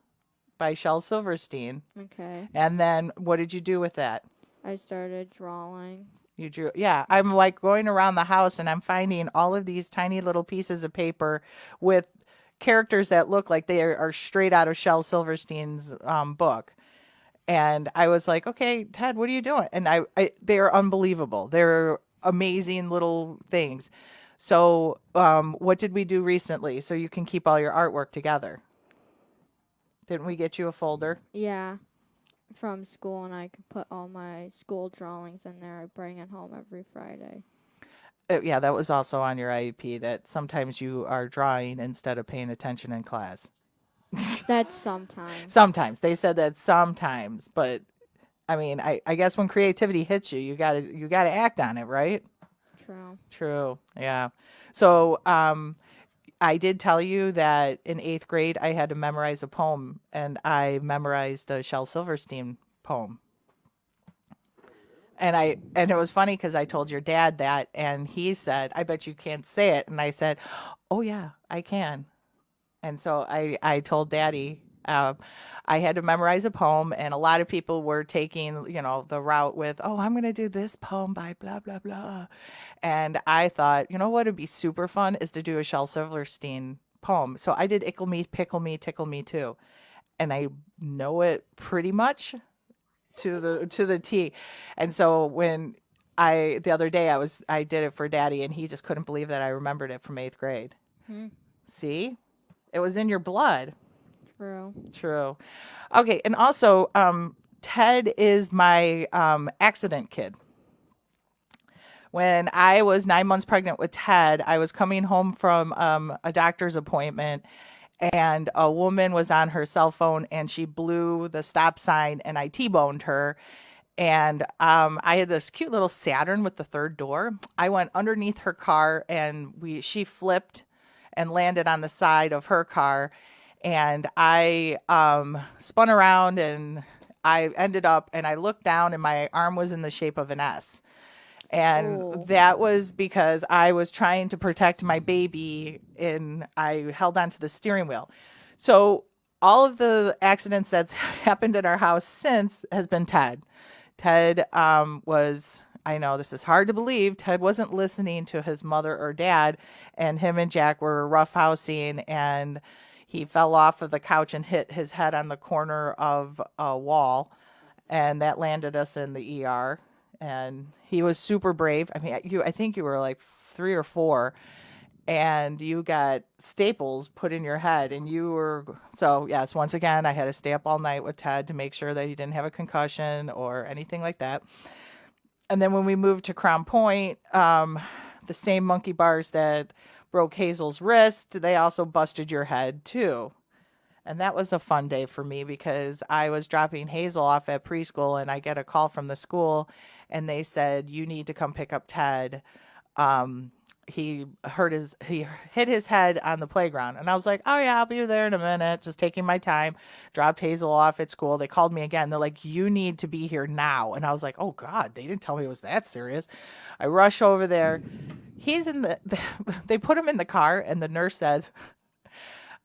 by Shel Silverstein. Okay. And then what did you do with that? I started drawing. You drew, yeah. I'm like going around the house and I'm finding all of these tiny little pieces of paper with characters that look like they are straight out of Shel Silverstein's book. And I was like, okay, Ted, what are you doing? And they are unbelievable. They're amazing little things. So what did we do recently so you can keep all your artwork together? Didn't we get you a folder? Yeah. From school, and I could put all my school drawings in there. I bring it home every Friday. Yeah, that was also on your IEP, that sometimes you are drawing instead of paying attention in class. That's sometimes. Sometimes. They said that sometimes, but I mean, I guess when creativity hits you, you gotta act on it, right? True. Yeah. So I did tell you that in 8th grade I had to memorize a poem, and I memorized a Shel Silverstein poem. And it was funny because I told your dad that, and he said, "I bet you can't say it." And I said, "Oh yeah, I can." And so I told Daddy I had to memorize a poem, and a lot of people were taking, the route with, "Oh, I'm going to do this poem by blah, blah, blah." And I thought, you know what would be super fun is to do a Shel Silverstein poem. So I did Ickle Me, Pickle Me, Tickle Me too. And I know it pretty much to the T. And so when the other day I did it for Daddy, and he just couldn't believe that I remembered it from 8th grade. See? It was in your blood. True. True. Okay, and also, Ted is my accident kid. When I was 9 months pregnant with Ted, I was coming home from a doctor's appointment, and a woman was on her cell phone, and she blew the stop sign, and I T-boned her. And I had this cute little Saturn with the third door. I went underneath her car, and she flipped and landed on the side of her car. And I spun around, and I ended up, and I looked down, and my arm was in the shape of an S. And Oh. that was because I was trying to protect my baby, and I held onto the steering wheel. So all of the accidents that's happened at our house since has been Ted. Ted I know this is hard to believe, Ted wasn't listening to his mother or dad, and him and Jack were roughhousing, and he fell off of the couch and hit his head on the corner of a wall, and that landed us in the ER. And he was super brave. I mean, I think you were like 3 or 4, and you got staples put in your head, and so yes, once again, I had to stay up all night with Ted to make sure that he didn't have a concussion or anything like that. And then when we moved to Crown Point, the same monkey bars that broke Hazel's wrist, they also busted your head too. And that was a fun day for me because I was dropping Hazel off at preschool, and I get a call from the school, and they said, "You need to come pick up Ted. He hit his head on the playground." And I was like, "Oh yeah, I'll be there in a minute," just taking my time. Dropped Hazel off at school. They called me again. They're like, "You need to be here now." And I was like, "Oh God, they didn't tell me it was that serious." I rush over there. He's they put him in the car, and the nurse says,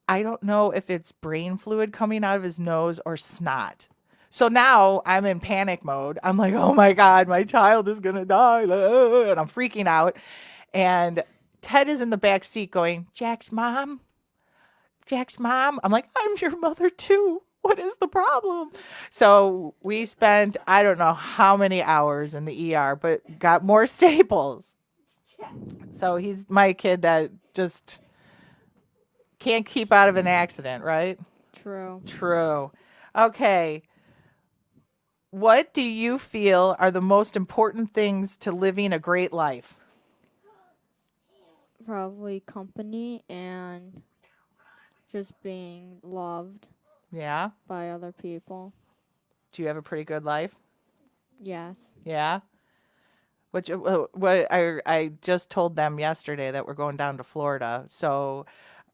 "I don't know if it's brain fluid coming out of his nose or snot." So now I'm in panic mode. I'm like, "Oh my God, my child is going to die." And I'm freaking out. And Ted is in the back seat going, "Jack's mom, Jack's mom." I'm like, "I'm your mother too. What is the problem?" So we spent, I don't know how many hours in the ER, but got more staples. So he's my kid that just can't keep out of an accident, right? True. True. Okay. What do you feel are the most important things to living a great life? Probably company and just being loved Yeah. by other people. Do you have a pretty good life? Yes. Yeah. What I just told them yesterday that we're going down to Florida. So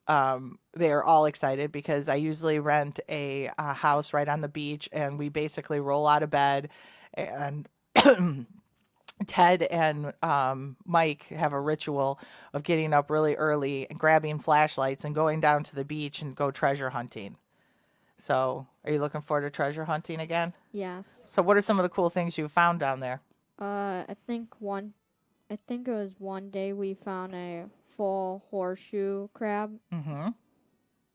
they are all excited because I usually rent a house right on the beach, and we basically roll out of bed, and Ted and Mike have a ritual of getting up really early and grabbing flashlights and going down to the beach and go treasure hunting. So are you looking forward to treasure hunting again? Yes. So what are some of the cool things you found down there? I think it was one day we found a full horseshoe crab. Mm-hmm.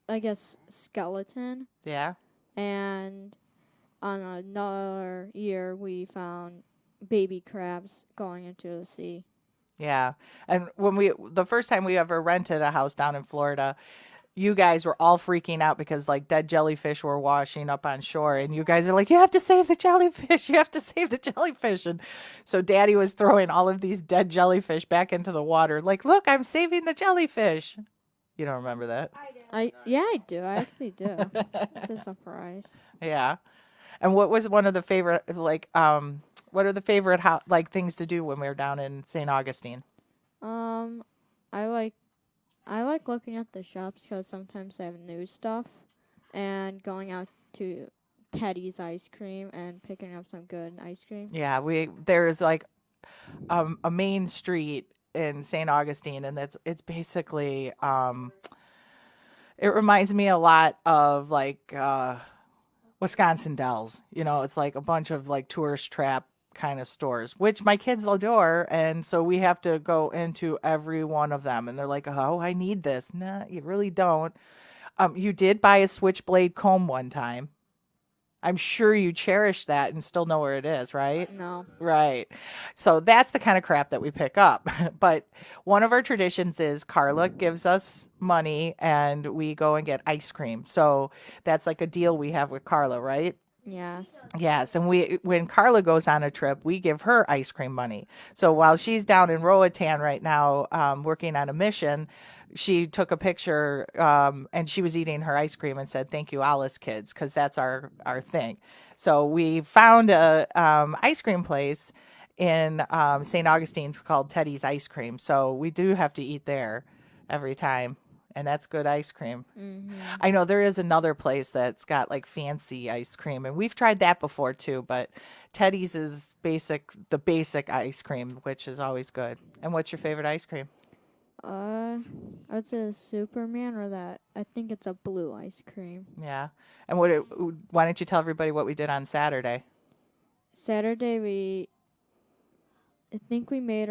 I guess skeleton. Yeah. And on another year we found baby crabs going into the sea. Yeah. And the first time we ever rented a house down in Florida, you guys were all freaking out because like dead jellyfish were washing up on shore, and you guys are like, "You have to save the jellyfish. You have to save the jellyfish." And so Daddy was throwing all of these dead jellyfish back into the water. Like, "Look, I'm saving the jellyfish." You don't remember that? I do. I actually do. It's a surprise. Yeah. And what was one of the favorite, what are the favorite things to do when we were down in St. Augustine? I like looking at the shops because sometimes they have new stuff, and going out to Teddy's ice cream and picking up some good ice cream. Yeah, there's like a main street in St. Augustine, and it's basically it reminds me a lot of like Wisconsin Dells. You know, it's like a bunch of like tourist trap kind of stores, which my kids adore, and so we have to go into every one of them, and they're like, "Oh, I need this." Nah, you really don't. You did buy a switchblade comb one time. I'm sure you cherish that and still know where it is, right? No. Right. So that's the kind of crap that we pick up. But one of our traditions is Carla gives us money and we go and get ice cream. So that's like a deal we have with Carla, right? Yes. Yes, and when Carla goes on a trip, we give her ice cream money. So while she's down in Roatan right now, working on a mission, she took a picture and she was eating her ice cream and said, "Thank you, Alice kids," because that's our thing. So we found a ice cream place in St. Augustine's called Teddy's Ice Cream. So we do have to eat there every time. And that's good ice cream. I know there is another place that's got like fancy ice cream, and we've tried that before too. But Teddy's is the basic ice cream, which is always good. And what's your favorite ice cream? I would say Superman or that. I think it's a blue ice cream. Yeah. And why don't you tell everybody what we did on Saturday? Saturday I think we made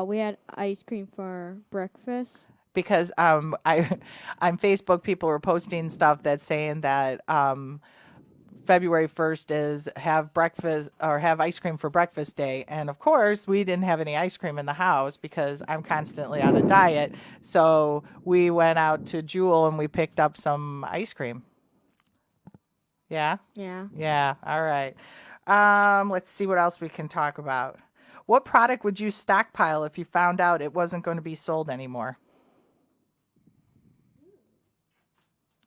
we had ice cream for breakfast. Because I on Facebook people were posting stuff that's saying that February 1st is have breakfast or have ice cream for breakfast day, and of course we didn't have any ice cream in the house because I'm constantly on a diet. So we went out to Jewel and we picked up some ice cream. Yeah? Yeah. Yeah. All right. Let's see what else we can talk about. What product would you stockpile if you found out it wasn't going to be sold anymore?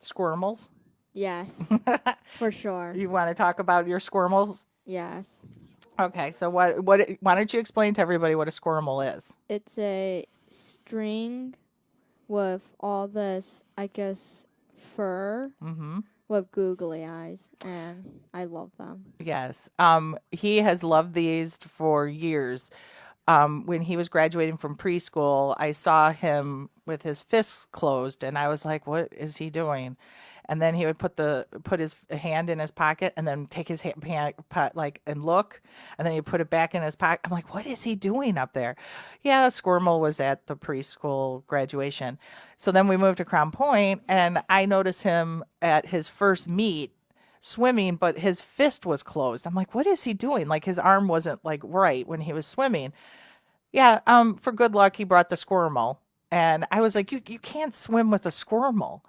Squirmels? Yes. For sure. You want to talk about your squirmels? Yes. Okay, so why don't you explain to everybody what a squirmel is? It's a string with all this, I guess, fur with googly eyes, and I love them. Yes. He has loved these for years. When he was graduating from preschool, I saw him with his fists closed, and I was like, "What is he doing?" And then he would put his hand in his pocket, and then take his hand and look, and then he'd put it back in his pocket. I'm like, "What is he doing up there?" Yeah, Squirmel was at the preschool graduation. So then we moved to Crown Point, and I noticed him at his first meet swimming, but his fist was closed. I'm like, what is he doing? Like his arm wasn't like right when he was swimming. Yeah, for good luck, he brought the squirmel. And I was like, you can't swim with a squirmel.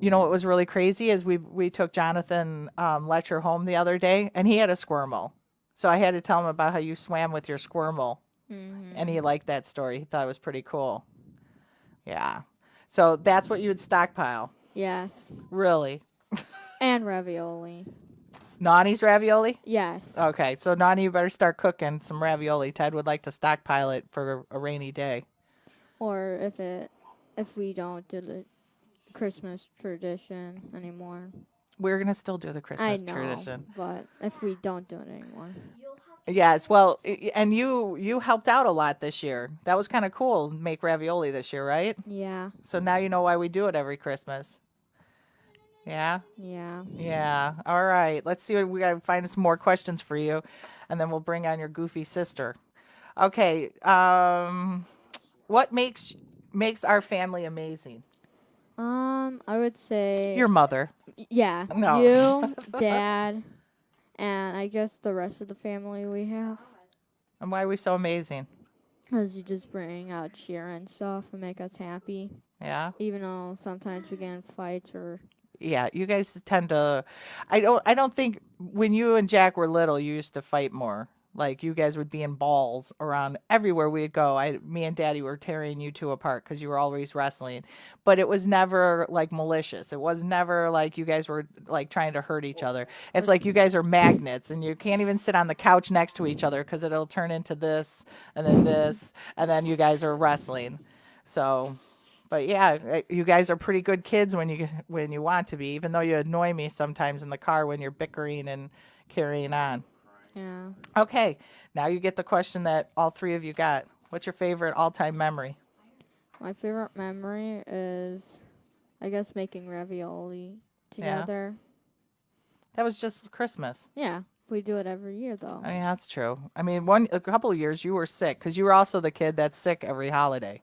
You know what was really crazy is we took Jonathan Letcher home the other day, and he had a squirmel. So I had to tell him about how you swam with your squirmel. And he liked that story. He thought it was pretty cool. Yeah. So that's what you would stockpile. Yes. Really? And ravioli. Nani's ravioli? Yes. Okay, so Nani, you better start cooking some ravioli. Ted would like to stockpile it for a rainy day. Or if we don't do the Christmas tradition anymore. We're gonna still do the I Christmas know, tradition. but if we don't do it anymore. Yes, well, and you helped out a lot this year. That was kind of cool. Make ravioli this year, right? Yeah. So now you know why we do it every Christmas. Yeah. Yeah. Yeah. All right. Let's see what we got to find some more questions for you, and then we'll bring on your goofy sister. Okay. What makes our family amazing? I would say Your mother. Yeah. No. You, Dad, and I guess the rest of the family we have. And why are we so amazing? Because you just bring out cheer and stuff and make us happy. Yeah. Even though sometimes we get in fights or. Yeah, you guys tend to. I don't think when you and Jack were little, you used to fight more. Like you guys would be in balls around everywhere we'd go. Me and Daddy were tearing you two apart because you were always wrestling, but it was never like malicious. It was never like you guys were like trying to hurt each other. It's like you guys are magnets, and you can't even sit on the couch next to each other because it'll turn into this, and then you guys are wrestling. So. But yeah, you guys are pretty good kids when you want to be, even though you annoy me sometimes in the car when you're bickering and carrying on. Yeah. Okay, now you get the question that all three of you got. What's your favorite all-time memory? My favorite memory is, I guess, making ravioli together. That was just Christmas. Yeah. We do it every year, though. I mean, that's true. I mean, a couple of years you were sick because you were also the kid that's sick every holiday.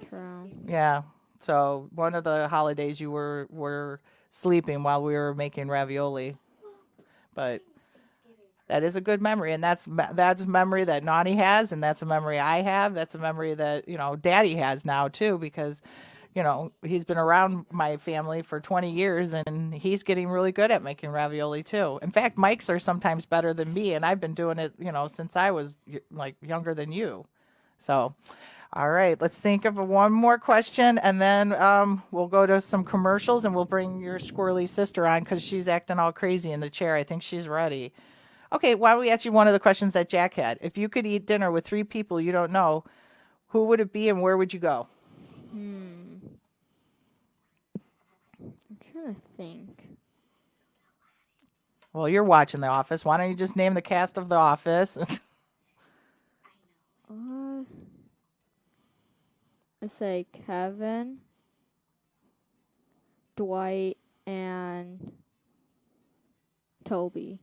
True. Yeah. So one of the holidays you were sleeping while we were making ravioli. But that is a good memory, and that's a memory that Nani has, and that's a memory I have. That's a memory that Daddy has now too, because he's been around my family for 20 years, and he's getting really good at making ravioli too. In fact, Mike's are sometimes better than me, and I've been doing it since I was like younger than you. So, all right, let's think of one more question, and then we'll go to some commercials, and we'll bring your squirrely sister on because she's acting all crazy in the chair. I think she's ready. Okay, why don't we ask you one of the questions that Jack had? If you could eat dinner with 3 people you don't know, who would it be and where would you go? I'm trying to think. Well, you're watching The Office. Why don't you just name the cast of The Office? I say Kevin, Dwight, and Toby.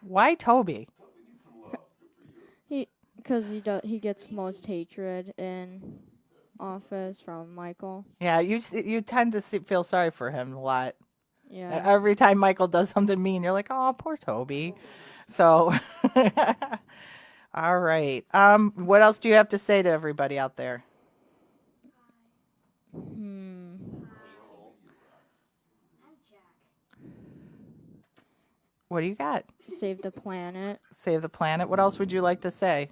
Why Toby? Because he gets most hatred in Office from Michael. Yeah, you tend to feel sorry for him a lot. Yeah. Every time Michael does something mean, you're like, oh, poor Toby. So, all right. What else do you have to say to everybody out there? What do you got? Save the planet. Save the planet. What else would you like to say?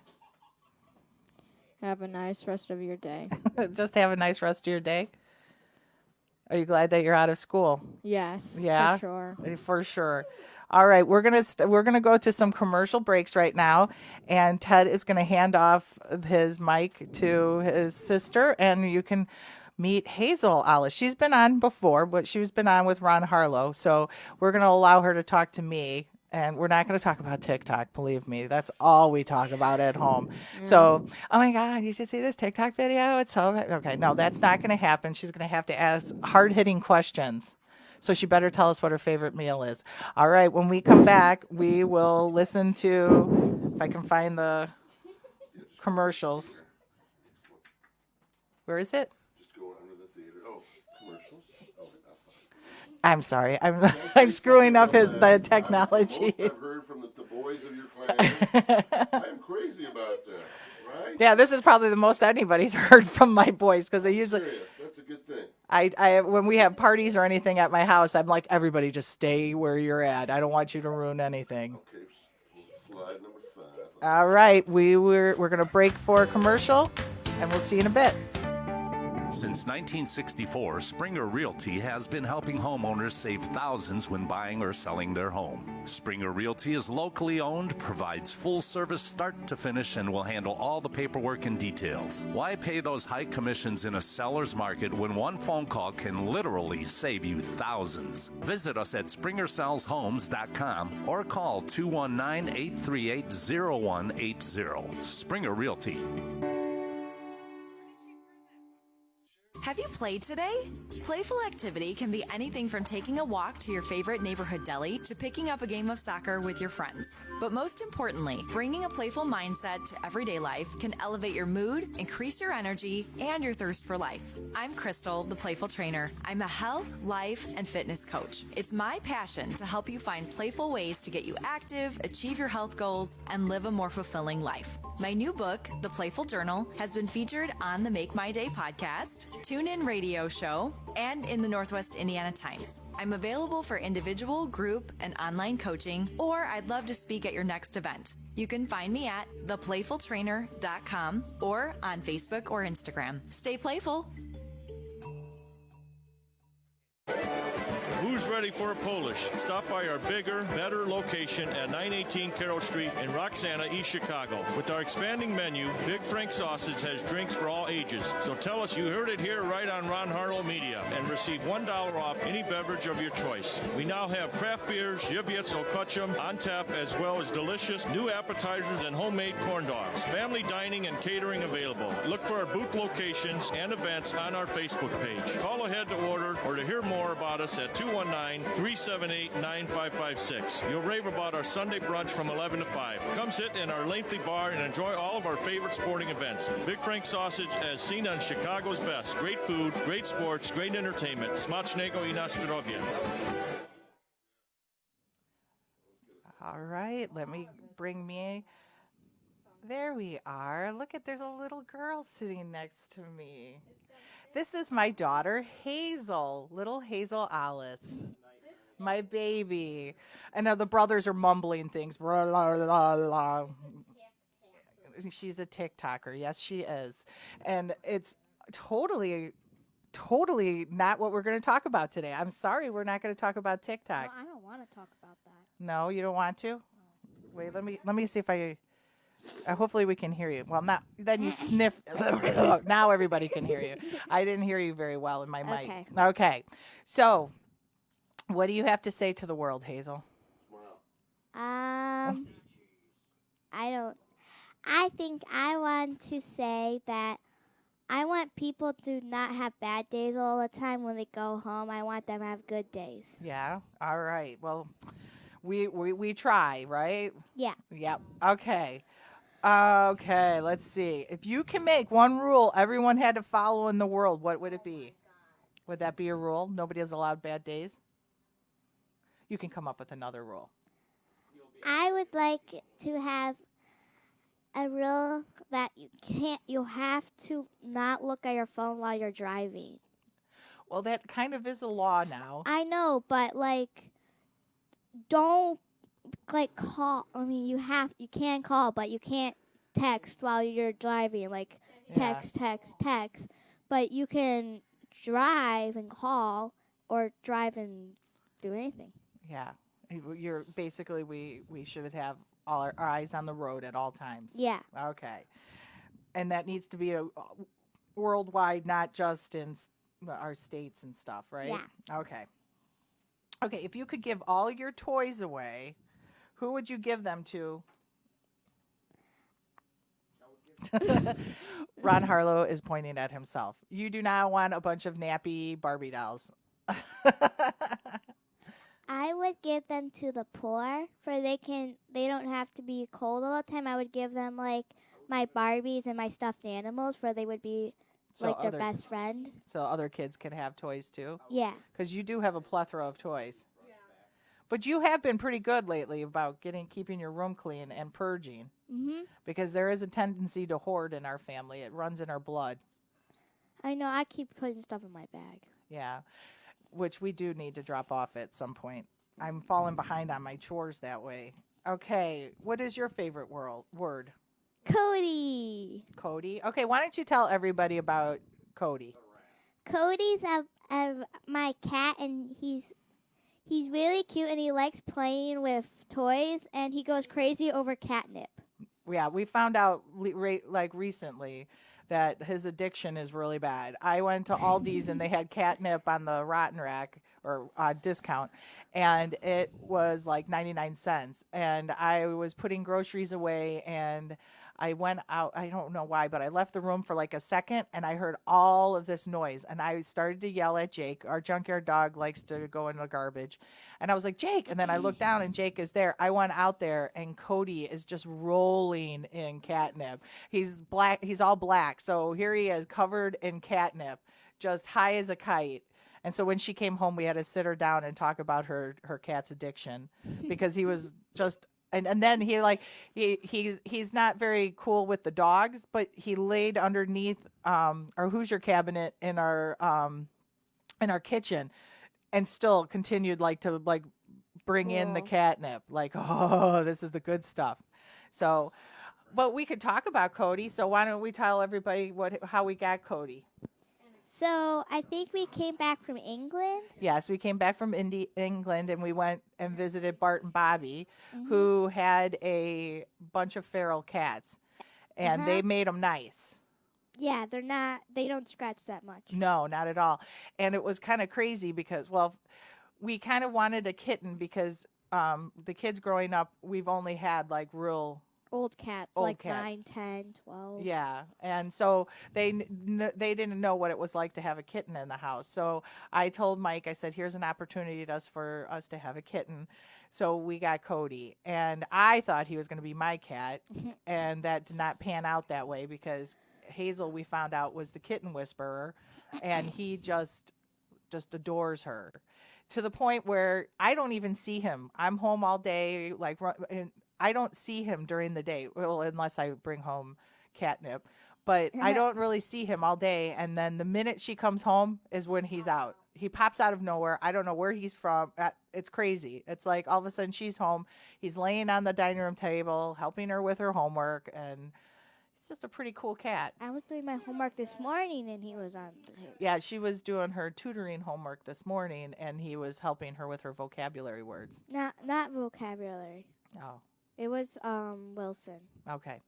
Have a nice rest of your day. Just have a nice rest of your day. Are you glad that you're out of school? Yes. Yeah. For sure. For sure. All right, we're gonna go to some commercial breaks right now, and Ted is gonna hand off his mic to his sister, and you can meet Hazel Ollis. She's been on before, but she's been on with Ron Harlow, so we're gonna allow her to talk to me. And we're not going to talk about TikTok, believe me. That's all we talk about at home. So, oh my God, you should see this TikTok video. It's so okay. No, that's not going to happen. She's going to have to ask hard-hitting questions. So she better tell us what her favorite meal is. All right, when we come back, we will listen to, if I can find the commercials. Where is it? Just go under the theater. Oh, commercials? Oh, I'm sorry. I'm screwing up the technology. I've heard from the boys of your class. I'm crazy about that, right? Yeah, this is probably the most anybody's heard from my boys because they usually. That's a good thing. I when we have parties or anything at my house, I'm like, everybody just stay where you're at. I don't want you to ruin anything. Okay, slide number 5. All right, we're gonna break for a commercial, and we'll see you in a bit. Since 1964, Springer Realty has been helping homeowners save thousands when buying or selling their home. Springer Realty is locally owned, provides full service start to finish, and will handle all the paperwork and details. Why pay those high commissions in a seller's market when one phone call can literally save you thousands? Visit us at SpringerSellsHomes.com or call 219-838-0180. Springer Realty. Have you played today? Playful activity can be anything from taking a walk to your favorite neighborhood deli to picking up a game of soccer with your friends. But most importantly, bringing a playful mindset to everyday life can elevate your mood, increase your energy, and your thirst for life. I'm Crystal, the Playful Trainer. I'm a health, life, and fitness coach. It's my passion to help you find playful ways to get you active, achieve your health goals, and live a more fulfilling life. My new book, The Playful Journal, has been featured on the Make My Day podcast, TuneIn radio show, and in the Northwest Indiana Times. I'm available for individual, group, and online coaching, or I'd love to speak at your next event. You can find me at theplayfultrainer.com or on Facebook or Instagram. Stay playful. Who's ready for a Polish? Stop by our bigger, better location at 918 Carroll Street in Roxana, East Chicago. With our expanding menu, Big Frank Sausage has drinks for all ages. So tell us you heard it here right on Ron Harlow Media and receive $1 off any beverage of your choice. We now have craft beers, Żywiec Okochum on tap, as well as delicious new appetizers and homemade corn dogs. Family dining and catering available. Look for our booth locations and events on our Facebook page. Call ahead to order or to hear more about us at 219-378-9556. You'll rave about our Sunday brunch from 11 to 5. Come sit in our lengthy bar and enjoy all of our favorite sporting events. Big Frank Sausage, as seen on Chicago's best. Great food, great sports, great entertainment. Smacznego i na zdrowie. All right, let me bring me. There we are. Look at, there's a little girl sitting next to me. This is my daughter, Hazel, little Hazel Ollis, my baby. I know the brothers are mumbling things. Blah, blah, blah, blah. She's a TikToker. Yes, she is. And it's totally not what we're going to talk about today. I'm sorry, we're not going to talk about TikTok. No, I don't want to talk about that. No, you don't want to? Wait, let me see if I hopefully we can hear you. Well, not then you sniff. Now everybody can hear you. I didn't hear you very well in my mic. Okay. So, what do you have to say to the world, Hazel? I think I want to say that I want people to not have bad days all the time when they go home. I want them to have good days. Yeah. All right. Well, we try, right? Yeah. Yep. Okay. Okay, let's see. If you can make one rule everyone had to follow in the world, what would it be? Would that be a rule? Nobody is allowed bad days? You can come up with another rule. I would like to have a rule that you have to not look at your phone while you're driving. Well, that kind of is a law now. I know, but don't call. I mean, you can call, but you can't text while you're driving. Text. But you can drive and call, or drive and do anything. Yeah, you're basically we should have all our eyes on the road at all times. Yeah. Okay, and that needs to be a worldwide, not just in our states and stuff, right? Yeah. Okay. Okay, if you could give all your toys away, who would you give them to? Ron Harlow is pointing at himself. You do not want a bunch of nappy Barbie dolls. I would give them to the poor, for they don't have to be cold all the time. I would give them my Barbies and my stuffed animals, for they would be their best friend. So other kids can have toys too? Yeah. Because you do have a plethora of toys. Yeah. But you have been pretty good lately about keeping your room clean and purging. Mhm. Because there is a tendency to hoard in our family. It runs in our blood. I know. I keep putting stuff in my bag. Yeah. Which we do need to drop off at some point. I'm falling behind on my chores that way. Okay. What is your favorite word? Cody. Cody. Okay, why don't you tell everybody about Cody? Cody's my cat, and he's really cute, and he likes playing with toys, and he goes crazy over catnip. Yeah, we found out recently that his addiction is really bad. I went to Aldi's and they had catnip on the rotten rack or discount, and it was 99 cents. And I was putting groceries away, and I went out. I don't know why, but I left the room for a second, and I heard all of this noise, and I started to yell at Jake. Our junkyard dog likes to go in the garbage, and I was like, Jake, and then I looked down, and Jake is there. I went out there, and Cody is just rolling in catnip. He's black. He's all black, so here he is, covered in catnip, just high as a kite. And so when she came home, we had to sit her down and talk about her cat's addiction, because he was just. And then he's not very cool with the dogs, but he laid underneath our Hoosier cabinet in our kitchen, and still continued to bring in the catnip. Oh, this is the good stuff. So, but we could talk about Cody. So why don't we tell everybody how we got Cody? So I think we came back from England. Yes, we came back from England and we went and visited Bart and Bobby, Mm-hmm. who had a bunch of feral cats, and they made them nice. Yeah, they're not. They don't scratch that much. No, not at all. And it was kind of crazy because, well, we kind of wanted a kitten because the kids growing up, we've only had like real Old cats, Old like cat. 9, 10, 12. Yeah, and so they didn't know what it was like to have a kitten in the house. So I told Mike, I said, "Here's an opportunity for us to have a kitten." So we got Cody, and I thought he was going to be my cat, and that did not pan out that way because Hazel, we found out, was the kitten whisperer, and he just adores her to the point where I don't even see him. I'm home all day, like and I don't see him during the day, well, unless I bring home catnip. But I don't really see him all day. And then the minute she comes home is when he's out. He pops out of nowhere. I don't know where he's from. It's crazy. It's like all of a sudden she's home. He's laying on the dining room table, helping her with her homework, and he's just a pretty cool cat. I was doing my homework this morning, and he was on the table. Yeah, she was doing her tutoring homework this morning, and he was helping her with her vocabulary words. Not vocabulary. Oh. It was Wilson. Okay.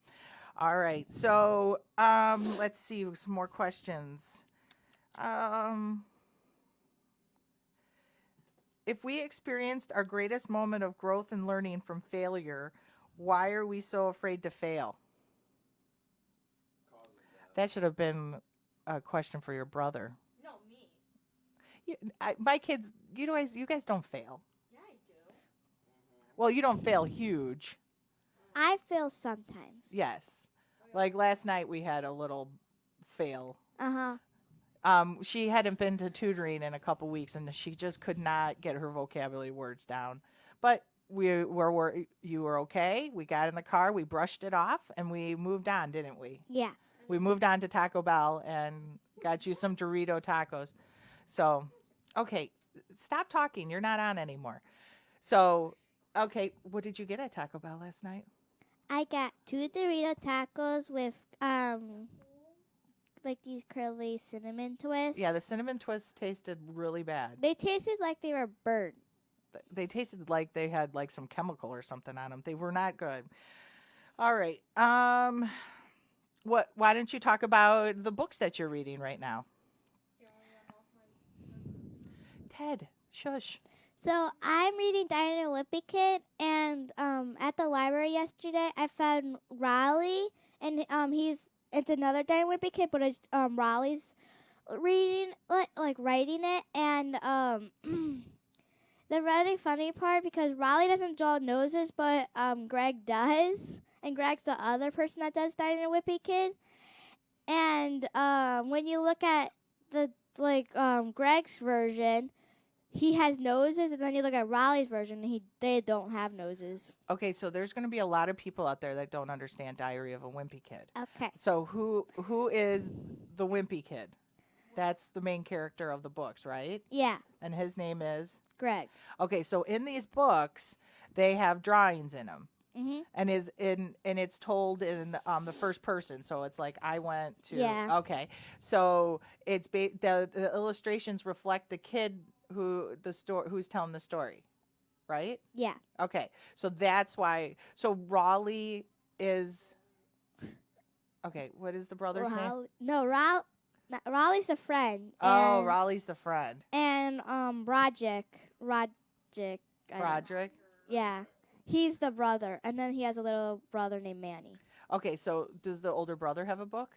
All right. So let's see some more questions. If we experienced our greatest moment of growth and learning from failure, why are we so afraid to fail? That should have been a question for your brother. No, me. My kids, you guys don't fail. Yeah, I do. Well, you don't fail huge. I fail sometimes. Yes. Like last night we had a little fail. Uh-huh. She hadn't been to tutoring in a couple weeks and she just could not get her vocabulary words down. But you were okay. We got in the car, we brushed it off, and we moved on, didn't we? Yeah. We moved on to Taco Bell and got you some Dorito tacos. So, okay, stop talking. You're not on anymore. So, okay, what did you get at Taco Bell last night? I got 2 Dorito tacos with like these curly cinnamon twists. Yeah, the cinnamon twists tasted really bad. They tasted like they were burnt. They tasted like they had like some chemical or something on them. They were not good. All right. Why don't you talk about the books that you're reading right now? Ted, shush. So I'm reading Diana Wimpy Kid, and at the library yesterday I found Raleigh, and it's another Diana Wimpy Kid, but it's Raleigh's reading like writing it, and the really funny part because Raleigh doesn't draw noses, but Greg does, and Greg's the other person that does Diana Wimpy Kid, and when you look at the Greg's version, he has noses, and then you look at Raleigh's version, and they don't have noses. Okay, so there's going to be a lot of people out there that don't understand Diary of a Wimpy Kid. Okay. So who is the Wimpy Kid? That's the main character of the books, right? Yeah. And his name is? Greg. Okay, so in these books, they have drawings in them. Mhm. And it's told in the first person, so it's like I went to. Yeah. Okay, so it's the illustrations reflect the kid who's telling the story, right? Yeah. Okay, so that's why. So Raleigh is. Okay, what is the brother's name? No, Raleigh's the friend. Oh, Raleigh's the friend. And Roderick. Roderick. Yeah. He's the brother, and then he has a little brother named Manny. Okay, so does the older brother have a book?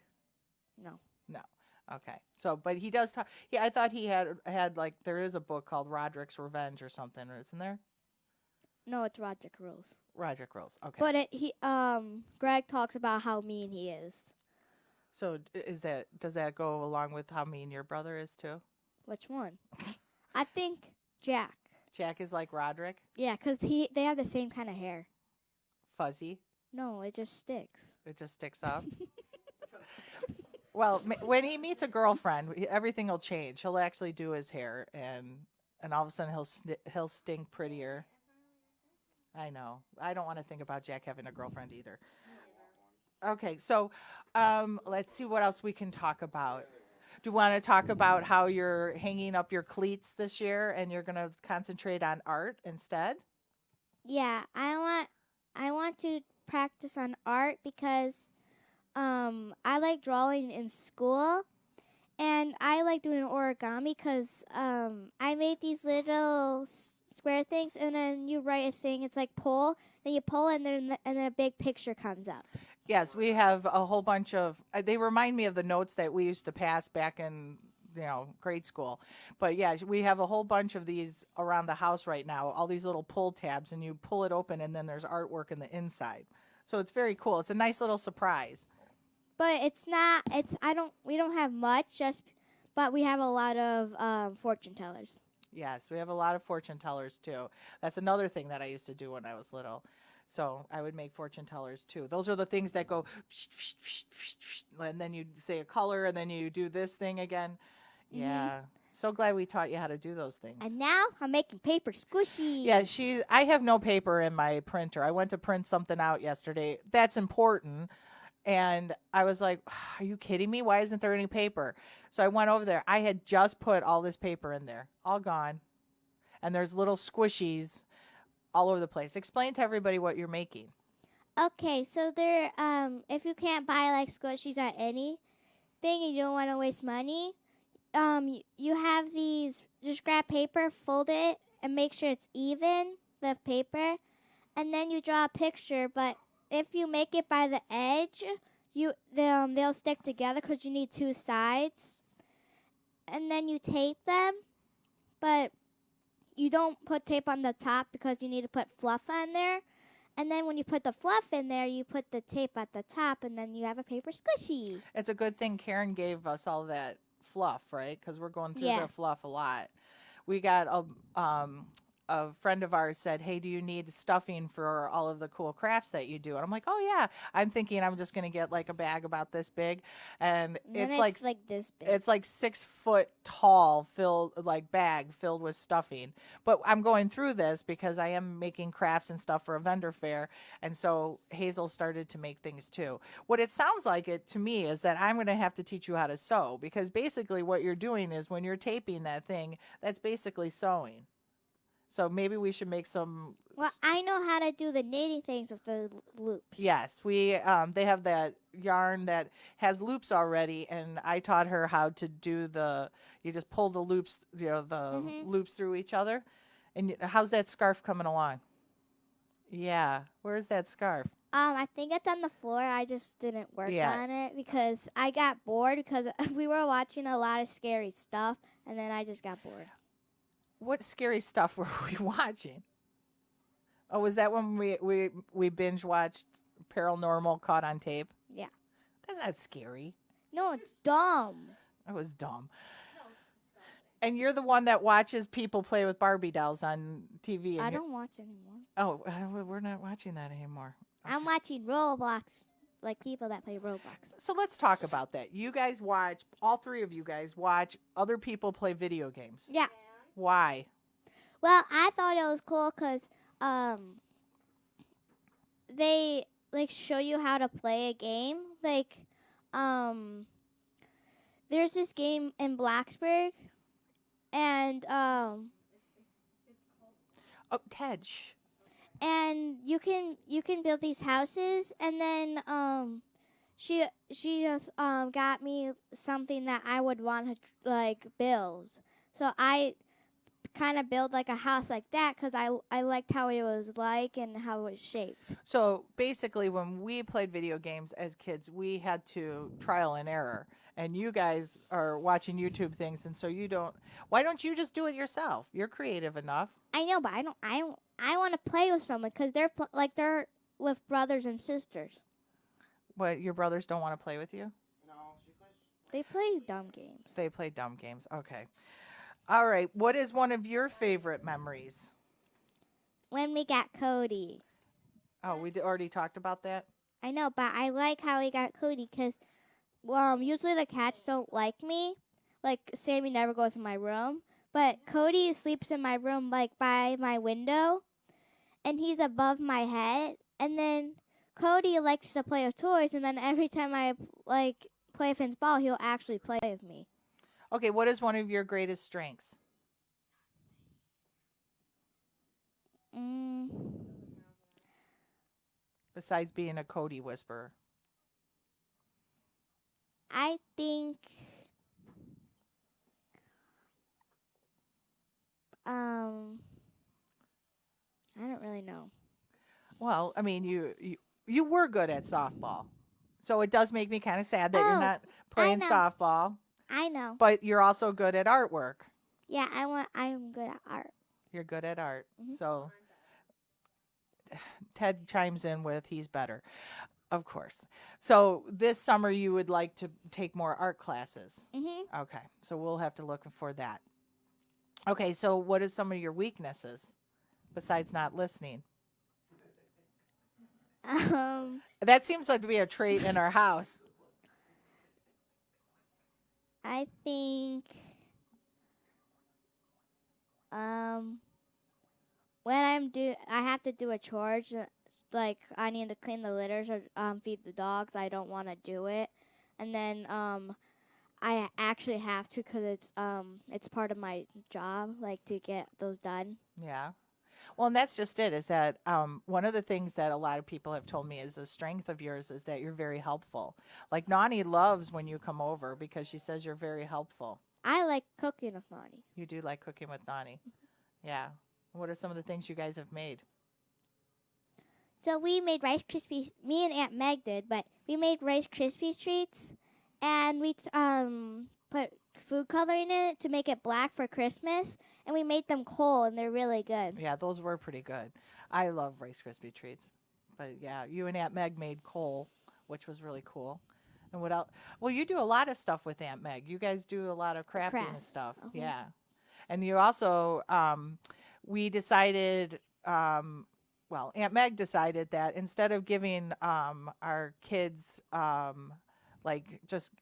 No. No. Okay. So, but he does talk. I thought he had like there is a book called Roderick's Revenge or something, isn't there? No, it's Roderick Rules. Roderick Rules. Okay. But Greg talks about how mean he is. So does that go along with how mean your brother is too? Which one? I think Jack. Jack is like Roderick? Yeah, because they have the same kind of hair. Fuzzy? No, it just sticks. It just sticks up? Well, when he meets a girlfriend, everything will change. He'll actually do his hair, and all of a sudden he'll stink prettier. I know. I don't want to think about Jack having a girlfriend either. Okay, so let's see what else we can talk about. Do you want to talk about how you're hanging up your cleats this year and you're going to concentrate on art instead? Yeah, I want to practice on art because I like drawing in school, and I like doing origami because I made these little square things, and then you write a thing. It's like pull, then you pull, and then a big picture comes up. Yes, we have a whole bunch of. They remind me of the notes that we used to pass back in grade school. But yeah, we have a whole bunch of these around the house right now. All these little pull tabs, and you pull it open, and then there's artwork in the inside. So it's very cool. It's a nice little surprise. But it's not. It's I don't. We don't have much. But we have a lot of fortune tellers. Yes, we have a lot of fortune tellers too. That's another thing that I used to do when I was little. So I would make fortune tellers too. Those are the things that go, and then you say a color, and then you do this thing again. Yeah. So glad we taught you how to do those things. And now I'm making paper squishies. Yeah, I have no paper in my printer. I went to print something out yesterday. That's important. And I was like, are you kidding me? Why isn't there any paper? So I went over there. I had just put all this paper in there, all gone. And there's little squishies all over the place. Explain to everybody what you're making. Okay, so there, if you can't buy like squishies at anything and you don't want to waste money, you have these. Just grab paper, fold it, and make sure it's even the paper, and then you draw a picture. But if you make it by the edge, they'll stick together because you need two sides, and then you tape them, but you don't put tape on the top because you need to put fluff on there. And then when you put the fluff in there, you put the tape at the top, and then you have a paper squishy. It's a good thing Karen gave us all that fluff, right? Because we're going through the fluff a lot. We got a friend of ours said, hey, do you need stuffing for all of the cool crafts that you do? And I'm like, oh, yeah. I'm thinking I'm just going to get like a bag about this big. And it's like this big. It's like 6 foot tall bag filled with stuffing. But I'm going through this because I am making crafts and stuff for a vendor fair. And so Hazel started to make things too. What it sounds like it to me is that I'm going to have to teach you how to sew, because basically what you're doing is when you're taping that thing, that's basically sewing. So maybe we should make some. Well, I know how to do the knitting things with the loops. Yes, they have that yarn that has loops already, and I taught her how to do you just pull the loops, loops through each other. And how's that scarf coming along? Yeah, where's that scarf? I think it's on the floor. I just didn't work on it because I got bored because we were watching a lot of scary stuff, and then I just got bored. What scary stuff were we watching? Oh, was that when we binge watched Paranormal Caught on Tape? Yeah. That's not scary. No, it's dumb. It was dumb. And you're the one that watches people play with Barbie dolls on TV. I don't watch anymore. Oh, we're not watching that anymore. Okay. I'm watching Roblox, like people that play Roblox. So let's talk about that. You guys watch, all three of you guys watch other people play video games. Yeah. Why? Well, I thought it was cool because they like show you how to play a game. Like, there's this game in Blacksburg, and oh, Ted. Shh. And you can build these houses, and then she got me something that I would want to like build. So I kind of build like a house like that because I liked how it was like and how it was shaped. So basically, when we played video games as kids, we had to trial and error. And you guys are watching YouTube things, and so you don't. Why don't you just do it yourself? You're creative enough. I know, but I don't. I want to play with someone because they're with brothers and sisters. What, your brothers don't want to play with you? No, they play dumb games. They play dumb games. Okay. All right. What is one of your favorite memories? When we got Cody. Oh, we already talked about that? I know, but I like how we got Cody because usually the cats don't like me. Like, Sammy never goes in my room. But Cody sleeps in my room, like, by my window. And he's above my head. And then Cody likes to play with toys. And then every time I, like, play with his ball, he'll actually play with me. Okay, what is one of your greatest strengths? Mm, Besides being a Cody whisperer. I think I don't really know. Well, I mean, you were good at softball. So it does make me kind of sad that you're Oh, not I playing know. softball, I know. but you're also good at artwork. Yeah, I'm good at art. You're good at art. Mhm. So Ted chimes in with he's better. Of course. So this summer you would like to take more art classes. Mhm. Okay. So we'll have to look for that. Okay, so what are some of your weaknesses besides not listening? That seems like to be a trait in our house. I think when I have to do a chores, like I need to clean the litters or feed the dogs. I don't want to do it, and then I actually have to because it's part of my job, like to get those done. Yeah. Well, and that's just it, is that one of the things that a lot of people have told me is the strength of yours is that you're very helpful. Like Nani loves when you come over because she says you're very helpful. I like cooking with Monty. You do like cooking with Nani. Yeah. What are some of the things you guys have made? So we made Rice Krispies. Me and Aunt Meg did, but we made Rice Krispie treats, and we put food coloring in it to make it black for Christmas, and we made them cold, and they're really good. Yeah, those were pretty good. I love Rice Krispie treats. But yeah, you and Aunt Meg made coal, which was really cool. And what else? Well, you do a lot of stuff with Aunt Meg. You guys do a lot of crafting and Crafts. stuff. Mhm. Yeah. And you also, we decided, well, Aunt Meg decided that instead of giving our kids like just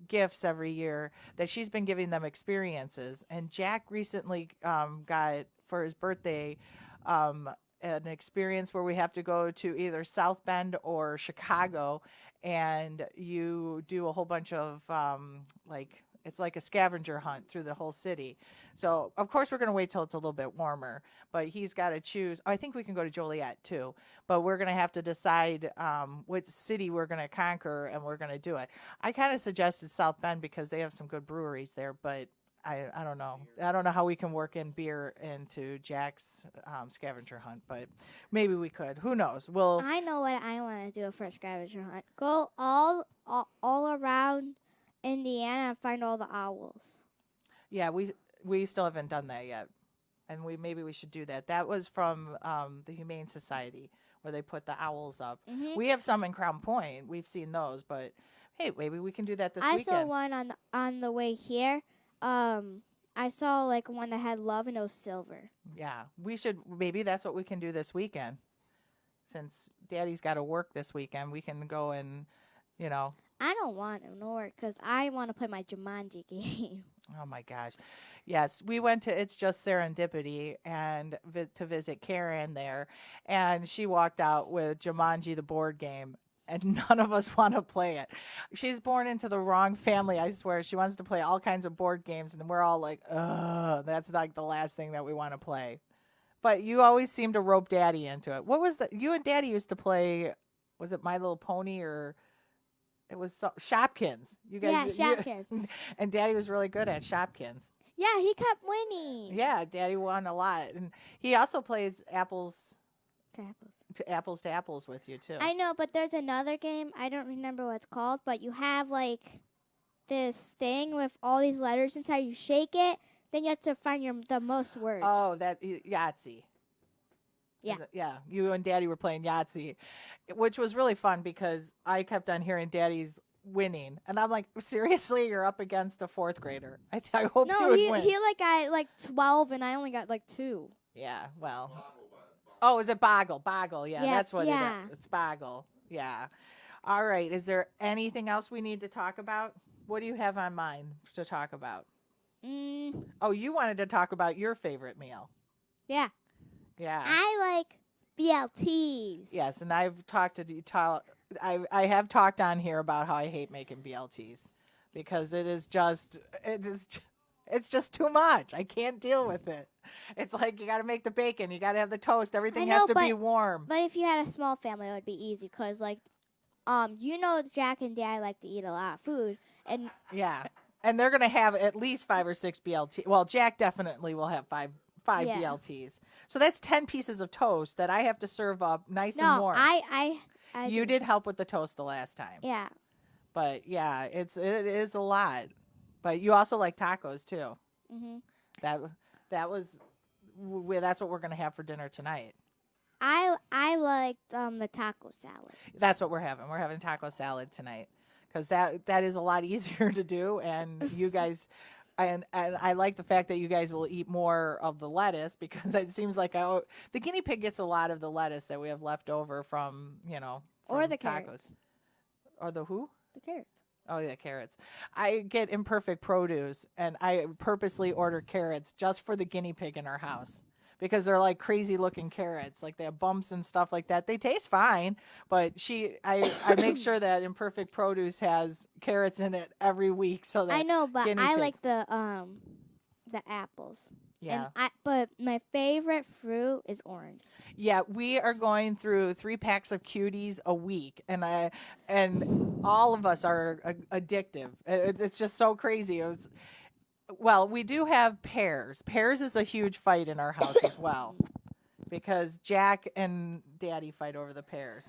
gifts every year, that she's been giving them experiences. And Jack recently got for his birthday an experience where we have to go to either South Bend or Chicago, and you do a whole bunch of like it's like a scavenger hunt through the whole city. So of course we're going to wait till it's a little bit warmer, but he's got to choose. I think we can go to Joliet too, but we're going to have to decide which city we're going to conquer, and we're going to do it. I kind of suggested South Bend because they have some good breweries there, but I don't know. I don't know how we can work in beer into Jack's scavenger hunt, but maybe we could. Who knows? We'll. I know what I want to do for a scavenger hunt. Go all around Indiana and find all the owls. Yeah, we still haven't done that yet, and maybe we should do that. That was from the Humane Society where they put the owls up. Mhm. We have some in Crown Point. We've seen those, but hey, maybe we can do that this I weekend. saw one on the way here. I saw like one that had love and it was silver. Yeah, we should. Maybe that's what we can do this weekend. Since Daddy's got to work this weekend, we can go and, I don't want him to work because I want to play my Jumanji game. Oh my gosh. Yes, we went to It's Just Serendipity and to visit Karen there, and she walked out with Jumanji the board game, and none of us want to play it. She's born into the wrong family, I swear. She wants to play all kinds of board games, and we're all like, ugh, that's like the last thing that we want to play. But you always seem to rope Daddy into it. What was you and Daddy used to play, was it My Little Pony or... It was Shopkins. You guys, Yeah, Shopkins. And Daddy was really good at Shopkins. Yeah, he kept winning. Yeah, Daddy won a lot, and he also plays apples To apples. to apples with you too. I know, but there's another game. I don't remember what it's called, but you have like this thing with all these letters inside. You shake it, then you have to find the most words. Oh, that Yahtzee. Yeah. Yeah. You and Daddy were playing Yahtzee, which was really fun because I kept on hearing Daddy's winning, and I'm like, seriously, you're up against a fourth grader. I hope you No, would he win. like got like 12, and I only got like 2. Yeah. Well. Oh, is it Boggle? Boggle. Yeah, Yeah, that's what yeah. it is. It's Boggle. Yeah. All right. Is there anything else we need to talk about? What do you have on mind to talk about? Oh, you wanted to talk about your favorite meal. Yeah. Yeah. I like BLTs. Yes, and I've talked to I have talked on here about how I hate making BLTs. because it's just too much. I can't deal with it. It's like you got to make the bacon, you got to have the toast, everything has to be warm. But if you had a small family, it would be easy because, like, Jack and Dad like to eat a lot of food, and Yeah. And they're going to have at least 5 or 6 BLT. Well, Jack definitely will have five Yeah. BLTs. So that's 10 pieces of toast that I have to serve up nice and no, warm. I You did help with the toast the last time. Yeah. But yeah, it is a lot. But you also like tacos too. Mhm. That's what we're going to have for dinner tonight. I liked the taco salad. That's what we're having. We're having taco salad tonight because that is a lot easier to do, and you guys, and I like the fact that you guys will eat more of the lettuce because it seems like the guinea pig gets a lot of the lettuce that we have left over from Or from the tacos. carrots. Or the who? The carrots. Oh yeah, carrots. I get imperfect produce, and I purposely order carrots just for the guinea pig in our house. Because they're like crazy looking carrots, like they have bumps and stuff like that. They taste fine, but I make sure that Imperfect Produce has carrots in it every week, so that I know, but guinea I pig- like the apples. Yeah. But my favorite fruit is orange. Yeah, we are going through 3 packs of cuties a week, and all of us are addictive. It's just so crazy. Well, we do have pears. Pears is a huge fight in our house as well, because Jack and Daddy fight over the pears.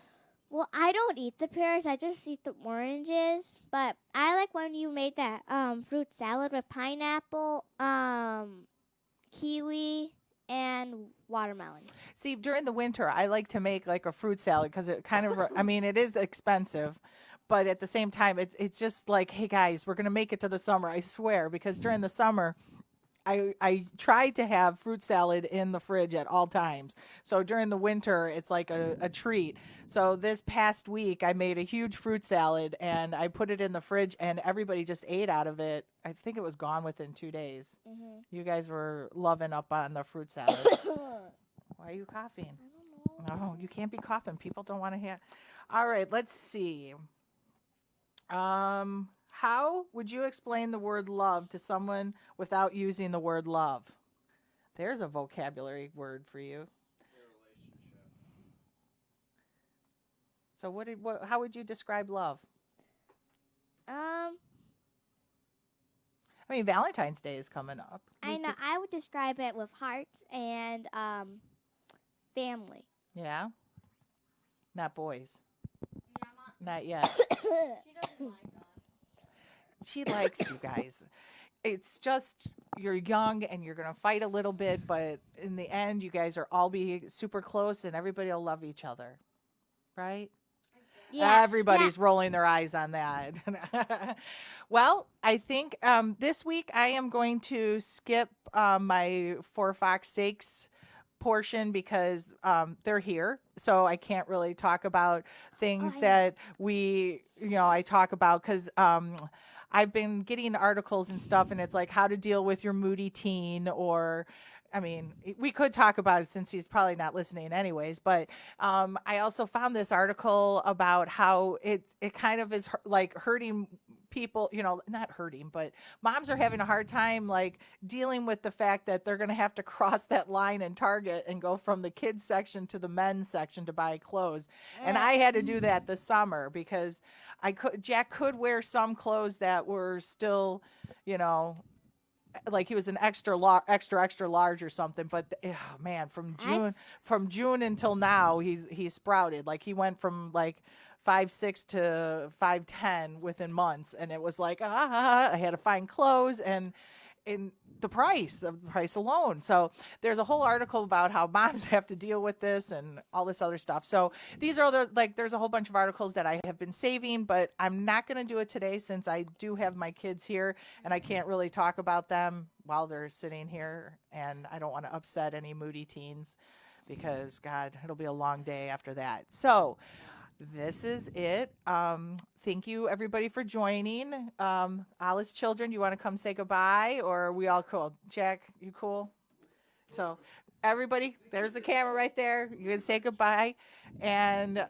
Well, I don't eat the pears. I just eat the oranges. But I like when you made that fruit salad with pineapple, kiwi, and watermelon. See, during the winter, I like to make like a fruit salad because it kind of, I mean, it is expensive, but at the same time, it's just like, hey guys, we're gonna make it to the summer. I swear, because during the summer, I tried to have fruit salad in the fridge at all times. So during the winter, it's like a treat. So this past week, I made a huge fruit salad and I put it in the fridge, and everybody just ate out of it. I think it was gone within 2 days. Mhm. You guys were loving up on the fruit salad. Why are you coughing? I don't know. No, you can't be coughing. People don't want to hear. All right, let's see. How would you explain the word love to someone without using the word love? There's a vocabulary word for you. So how would you describe love? I mean, Valentine's Day is coming up. I know. I would describe it with hearts and family. Yeah? Not boys. Not yet. She likes you guys. It's just you're young and you're going to fight a little bit, but in the end, you guys are all be super close and everybody will love each other. Right? Yeah. Everybody's rolling their eyes on that. Well, I think this week I am going to skip my 4 Fox Steaks portion because they're here, so I can't really talk about things that I talk about because I've been getting articles and stuff, and it's like how to deal with your moody teen, or I mean, we could talk about it since he's probably not listening anyways, but I also found this article about how it kind of is like hurting people, not hurting, but moms are having a hard time like dealing with the fact that they're going to have to cross that line in Target and go from the kids section to the men's section to buy clothes. And I had to do that this summer because Jack could wear some clothes that were still, like he was an extra large or something, but man, from June until now he's sprouted. Like he went from like 5'6" to 5'10" within months, and it was like I had to find clothes and in the price alone. So there's a whole article about how moms have to deal with this and all this other stuff. So these are there's a whole bunch of articles that I have been saving, but I'm not going to do it today since I do have my kids here and I can't really talk about them while they're sitting here, and I don't want to upset any moody teens because God, it'll be a long day after that. So this is it. Thank you, everybody, for joining. Alice children, you want to come say goodbye, or are we all cool? Jack, you cool? So everybody, there's the camera right there. You can say goodbye. And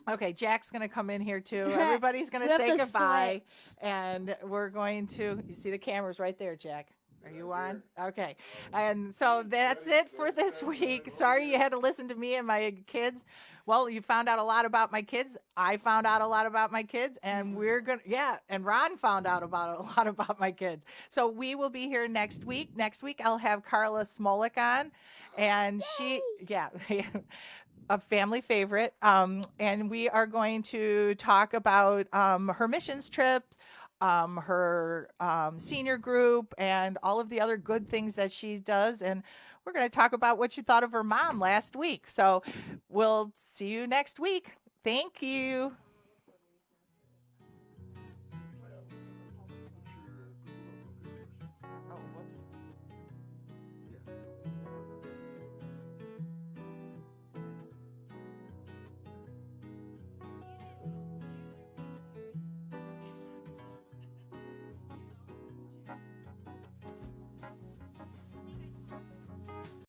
Okay, Jack's going to come in here too. Everybody's going We to have say to goodbye. switch. And we're going to, you see the cameras right there, Jack. Are you on? Okay. And so that's it for this week. Sorry you had to listen to me and my kids. Well, you found out a lot about my kids. I found out a lot about my kids. And we're going to, yeah. And Ron found out about a lot about my kids. So we will be here next week. Next week, I'll have Carla Smolik on. And she, yeah. A family favorite. And we are going to talk about her missions trips, her senior group, and all of the other good things that she does. And we're going to talk about what she thought of her mom last week. So we'll see you next week. Thank you.